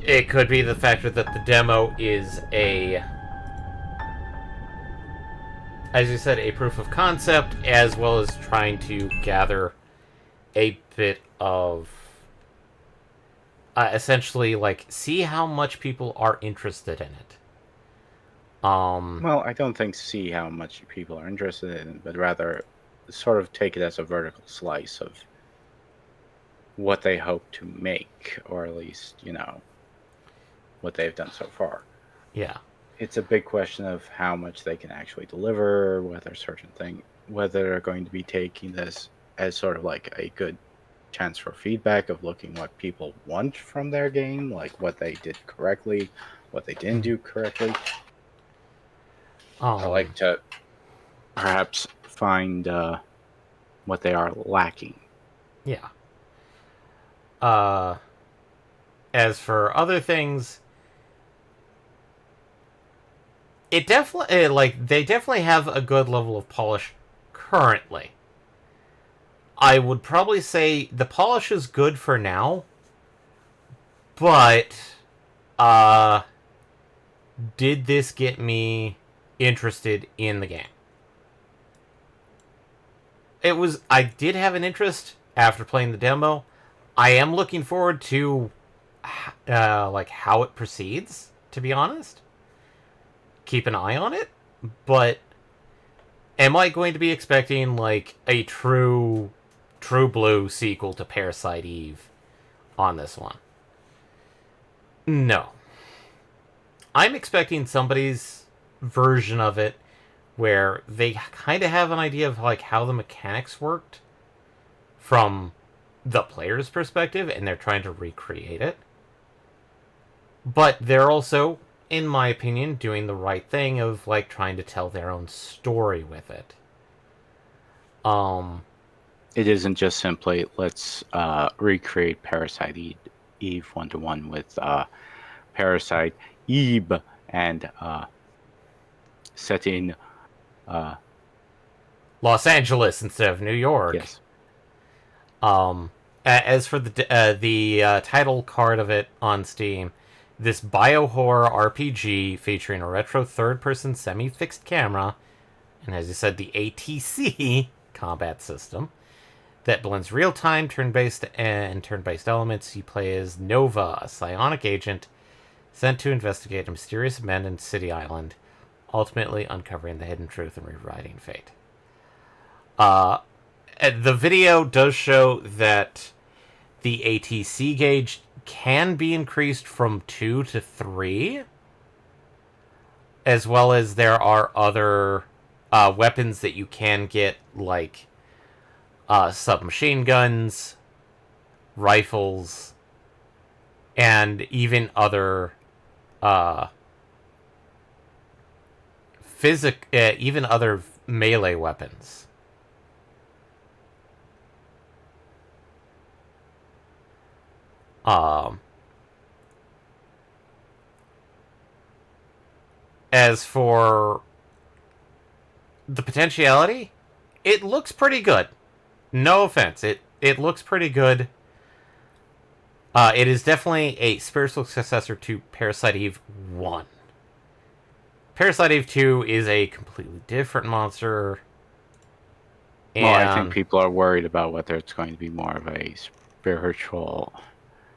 It could be the fact that the demo is as you said, a proof of concept, as well as trying to gather a bit of essentially like see how much people are interested in it. Well, I don't think see how much people are interested in it, but rather sort of take it as a vertical slice of what they hope to make, or at least, what they've done so far. Yeah. It's a big question of how much they can actually deliver, whether they're going to be taking this as sort of like a good chance for feedback of looking what people want from their game, like what they did correctly, what they didn't do correctly. I like to perhaps find what they are lacking. Yeah. As for other things, it definitely like they definitely have a good level of polish currently. I would probably say the polish is good for now, but did this get me interested in the game? I did have an interest after playing the demo. I am looking forward to like how it proceeds, to be honest. Keep an eye on it, but am I going to be expecting like a true blue sequel to Parasite Eve on this one? No. I'm expecting somebody's version of it where they kind of have an idea of like how the mechanics worked from the player's perspective, and they're trying to recreate it. But they're also, in my opinion, doing the right thing of like trying to tell their own story with it. It isn't just simply let's recreate Parasite Eve 1-to-1 with Parasite Eve and set in Los Angeles instead of New York. Yes. As for the title card of it on Steam, this bio-horror RPG featuring a retro third-person semi-fixed camera, and as you said, the ATC combat system that blends real-time turn-based elements. You play as Nova, a psionic agent sent to investigate a mysterious abandoned city island, ultimately uncovering the hidden truth and rewriting fate. The video does show that the ATC gauge can be increased from 2 to 3, as well as there are other weapons that you can get, like submachine guns, rifles, and even other even other melee weapons. As for the potentiality, it looks pretty good. No offense, it looks pretty good. It is definitely a spiritual successor to Parasite Eve 1. Parasite Eve 2 is a completely different monster. And well, I think people are worried about whether it's going to be more of a spiritual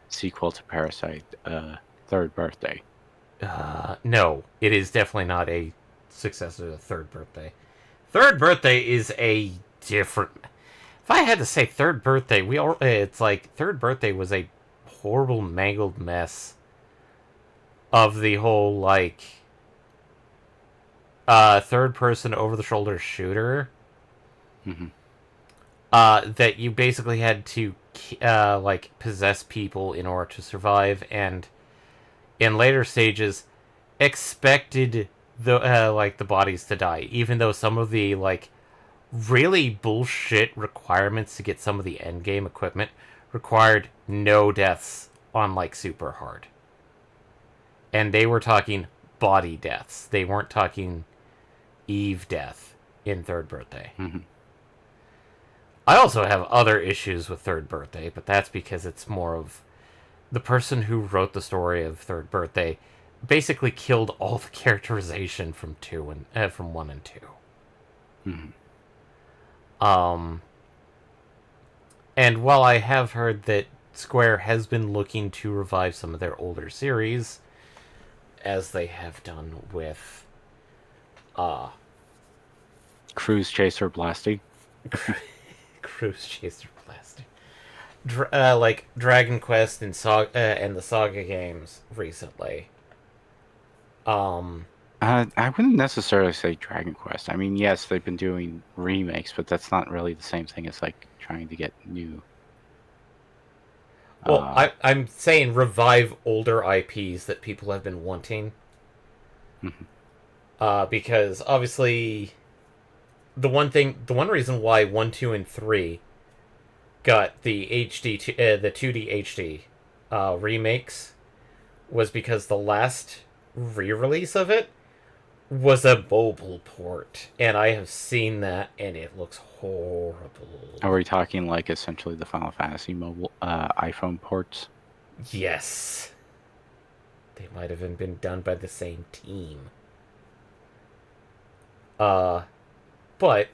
sequel to Parasite Third Birthday. No, it is definitely not a successor to Third Birthday. Third Birthday is a different... If I had to say Third Birthday, it's like Third Birthday was a horrible, mangled mess of the whole, like, third-person over-the-shoulder shooter. Mm-hmm. That you basically had to, like, possess people in order to survive, and in later stages, expected the bodies to die, even though some of the, like, really bullshit requirements to get some of the endgame equipment required no deaths on, like, super hard. And they were talking body deaths. They weren't talking Eve death in Third Birthday. Mm-hmm. I also have other issues with Third Birthday, but that's because it's more of the person who wrote the story of Third Birthday basically killed all the characterization from 1 and 2. Mhm. Um, and while I have heard that Square has been looking to revive some of their older series, as they have done with uh Cruise Chaser Blasty. Cruise Chaser Plastic, like Dragon Quest and the Saga games recently. Um, I wouldn't necessarily say Dragon Quest. I mean, yes, they've been doing remakes, but that's not really the same thing as like trying to get new. well, Uh, I'm saying revive older IPs that people have been wanting. mhm. Because obviously the one reason why 1, 2, and 3 got the the 2D HD remakes was because the last re-release of it was a mobile port, and I have seen that, and it looks horrible. Are we talking like essentially the Final Fantasy mobile iPhone ports? Yes, they might have even been done by the same team. Uh, but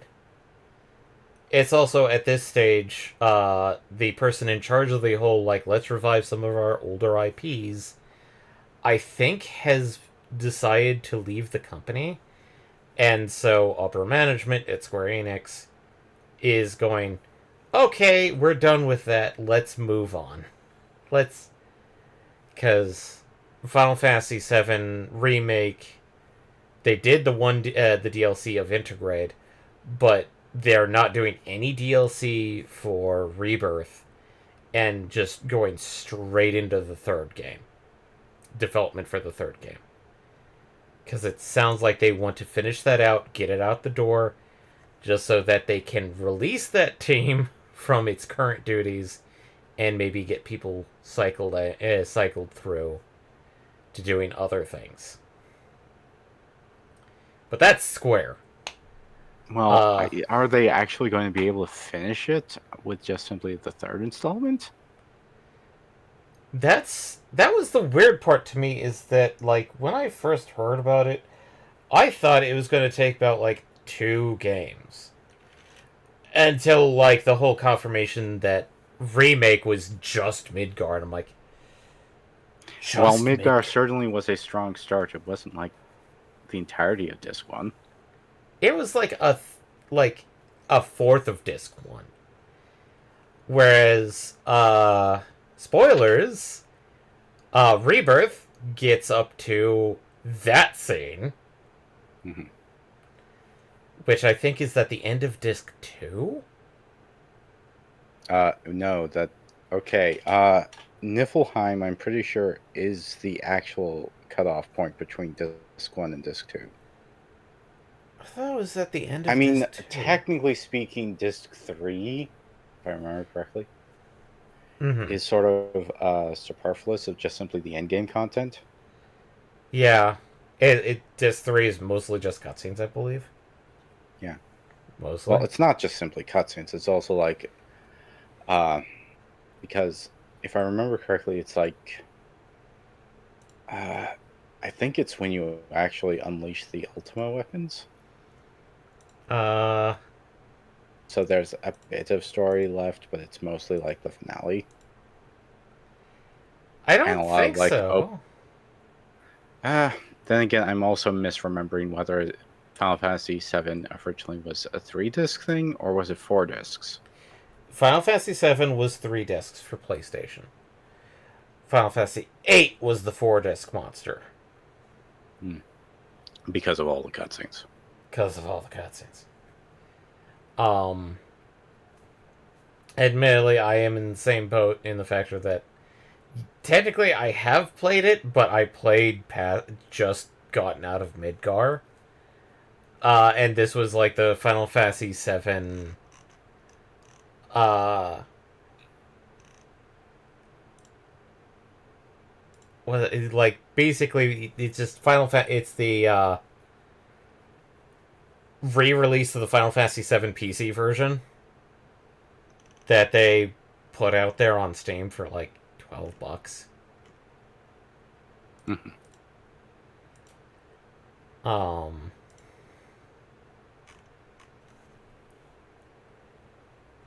it's also at this stage, the person in charge of the whole like let's revive some of our older IPs, I think has decided to leave the company, and so upper management at Square Enix is going, okay, we're done with that. Let's move on. Let's because Final Fantasy VII remake, they did the DLC of Intergrade, but they're not doing any DLC for Rebirth and just going straight into the third game development for the third game because it sounds like they want to finish that out, get it out the door, just so that they can release that team from its current duties and maybe get people cycled through to doing other things. But that's Square. Well, Uh, are they actually going to be able to finish it with just simply the third installment? that was the weird part to me is that like when I first heard about it, I thought it was going to take about like 2 games until like the whole confirmation that remake was just Midgard. I'm like, Well, just Midgar Midgard. certainly was a strong start. It wasn't like the entirety of Disc 1. It was like a fourth of disc 1. Whereas spoilers, Rebirth gets up to that scene, Mhm. which I think is at the end of disc 2. No, that okay. Niflheim, I'm pretty sure, is the actual cutoff point between Disc 1 and Disc 2. I thought it was at the end I of mean, disc 2. technically speaking, Disc 3, if I remember correctly, Mm-hmm. is sort of superfluous of just simply the endgame content. Yeah. Disc 3 is mostly just cutscenes, I believe. Yeah. Well, Mostly. it's not just simply cutscenes. It's also like, uh, because if I remember correctly, it's like, uh, I think it's when you actually unleash the Ultima weapons. Uh, So there's a bit of story left, but it's mostly like the finale I and a don't lot of think like, oh, so. ah. Then again, I'm also misremembering whether Final Fantasy VII originally was a 3 disc thing or was it 4 discs? Final Fantasy VII was 3 discs for PlayStation. Final Fantasy VIII was the 4 disc monster Hmm. Because of all the cutscenes. because of all the cutscenes. Um, Admittedly, I am in the same boat in the factor that technically I have played it, but I played just gotten out of Midgar. And this was like the Final Fantasy VII. Uh, well, like basically it's just It's the re-release of the Final Fantasy VII PC version that they put out there on Steam for like $12. Mhm. Um,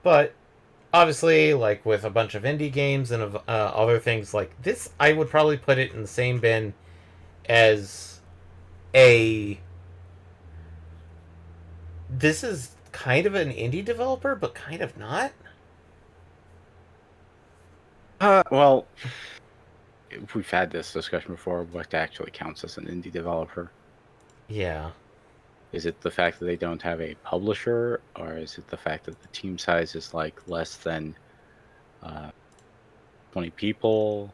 But obviously, like with a bunch of indie games and other things like this, I would probably put it in the same bin as a. This is kind of an indie developer, but kind of not. Well, we've had this discussion before. What actually counts as an indie developer? Yeah. Is it the fact that they don't have a publisher, or is it the fact that the team size is like less than uh, 20 people?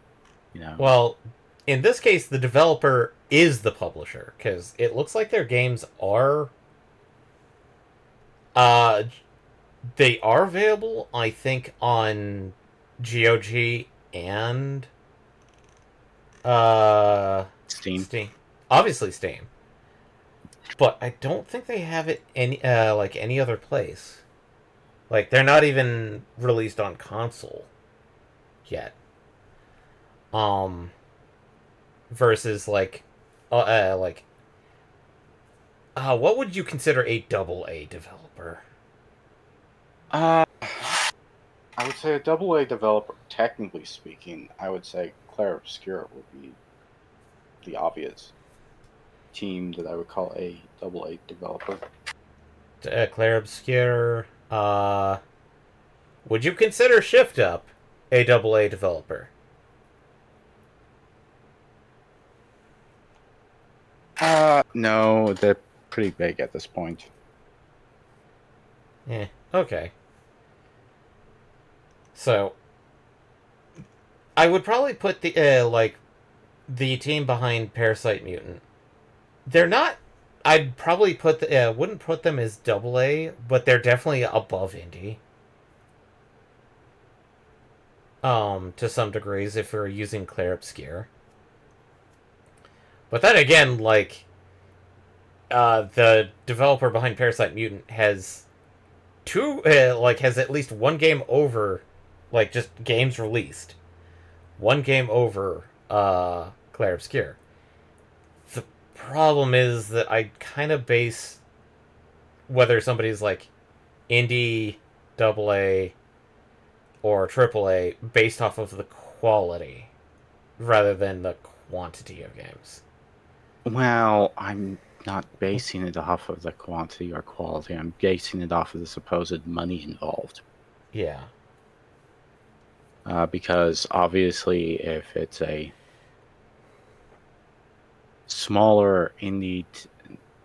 You know, Well, in this case, the developer is the publisher because it looks like their games are uh they are available. I think on GOG and uh Steam. Steam, obviously Steam, but I don't think they have it any like any other place. Like they're not even released on console yet. Um, versus what would you consider a double A developer? Uh, I would say a double A developer, technically speaking, I would say Claire Obscura would be the obvious team that I would call a double A developer. Claire Obscure. Would you consider Shift Up a double A developer? No, they're pretty big at this point. Okay. So I would probably put the team behind Parasite Mutant. They're not. I'd probably wouldn't put them as double A, but they're definitely above indie. To some degrees, if we're using Claire Obscure. But then again, the developer behind Parasite Mutant has at least one game over, like just games released, one game over Claire Obscure. The problem is that I kind of base whether somebody's like indie, double A, or triple A based off of the quality rather than the quantity of games. Well, I'm not basing it off of the quantity or quality. I'm basing it off of the supposed money involved. Yeah. Because obviously, if it's a smaller indie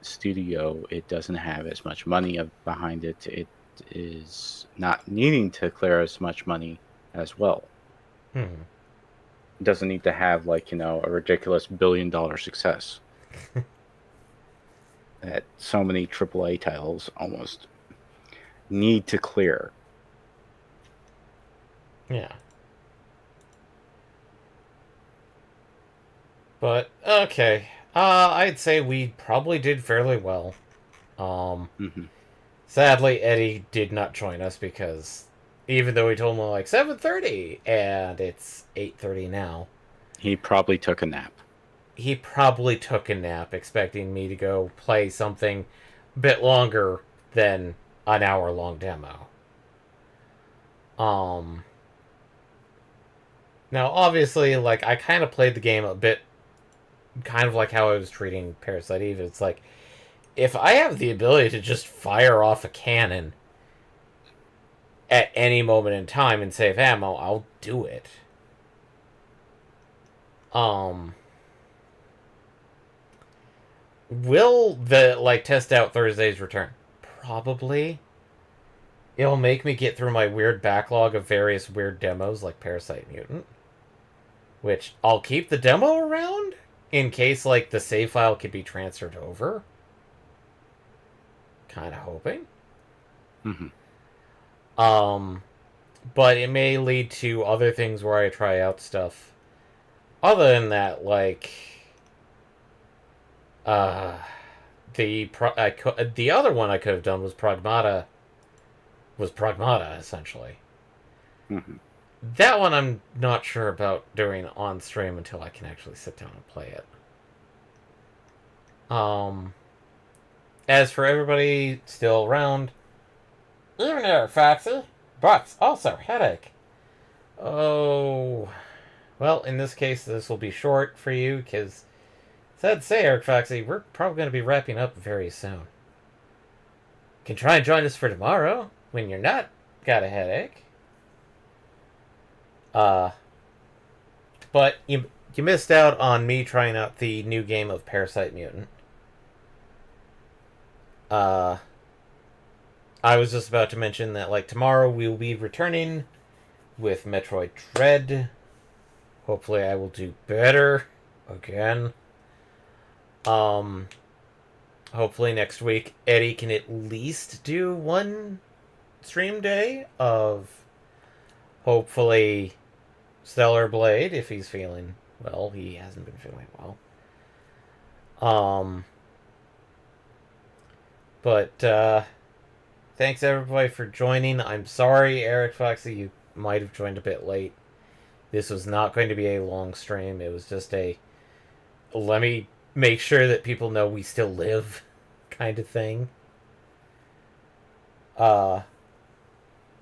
studio, it doesn't have as much money behind it. It is not needing to clear as much money as well. Hmm. It doesn't need to have a ridiculous $1 billion success that so many AAA titles almost need to clear. Yeah. But okay. I'd say we probably did fairly well. Um, Mm-hmm. Sadly, Eddie did not join us because even though we told him like 7:30 and it's 8:30 now, He probably took a nap. he probably took a nap, expecting me to go play something a bit longer than an hour-long demo. Um, Now obviously, like I kind of played the game a bit, kind of like how I was treating Parasite Eve. It's like if I have the ability to just fire off a cannon at any moment in time and save ammo, I'll do it. Um, will the test out Thursday's return? Probably. It'll make me get through my weird backlog of various weird demos like Parasite Mutant, which I'll keep the demo around in case like the save file could be transferred over. Kind of hoping. Mm-hmm. But it may lead to other things where I try out stuff. Other than that, uh, the other one I could have done was Pragmata. Was Pragmata essentially? Mm-hmm. That one I'm not sure about doing on stream until I can actually sit down and play it. As for everybody still around, even there, Foxy, but also headache. Oh, well, in this case, this will be short for you because, sad to say, Eric Foxy, we're probably going to be wrapping up very soon. Can try and join us for tomorrow when you're not got a headache. But you missed out on me trying out the new game of Parasite Mutant. I was just about to mention that, like, tomorrow we will be returning with Metroid Dread. Hopefully I will do better again. Hopefully next week Eddie can at least do one stream day of hopefully Stellar Blade if he's feeling well. He hasn't been feeling well. But thanks everybody for joining. I'm sorry, Eric Foxy, you might have joined a bit late. This was not going to be a long stream. It was just a let me make sure that people know we still live kind of thing.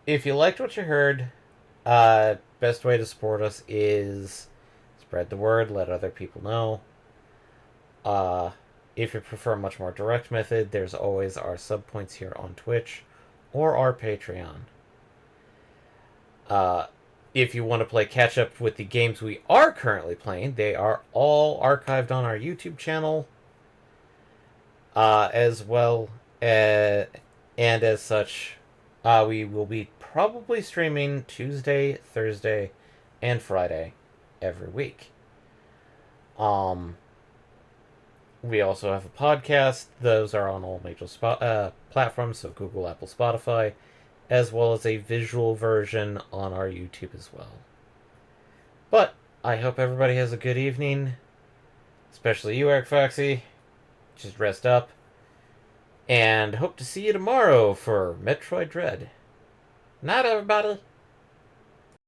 If you liked what you heard, best way to support us is spread the word, let other people know. If you prefer a much more direct method, there's always our sub points here on Twitch or our Patreon. If you want to play catch up with the games we are currently playing, they are all archived on our YouTube channel. As well as, and as such, we will be probably streaming Tuesday, Thursday, and Friday every week. We also have a podcast. Those are on all major platforms, so Google, Apple, Spotify, as well as a visual version on our YouTube as well. But I hope everybody has a good evening, especially you, Eric Foxy. Just rest up, and hope to see you tomorrow for Metroid Dread. Night, everybody.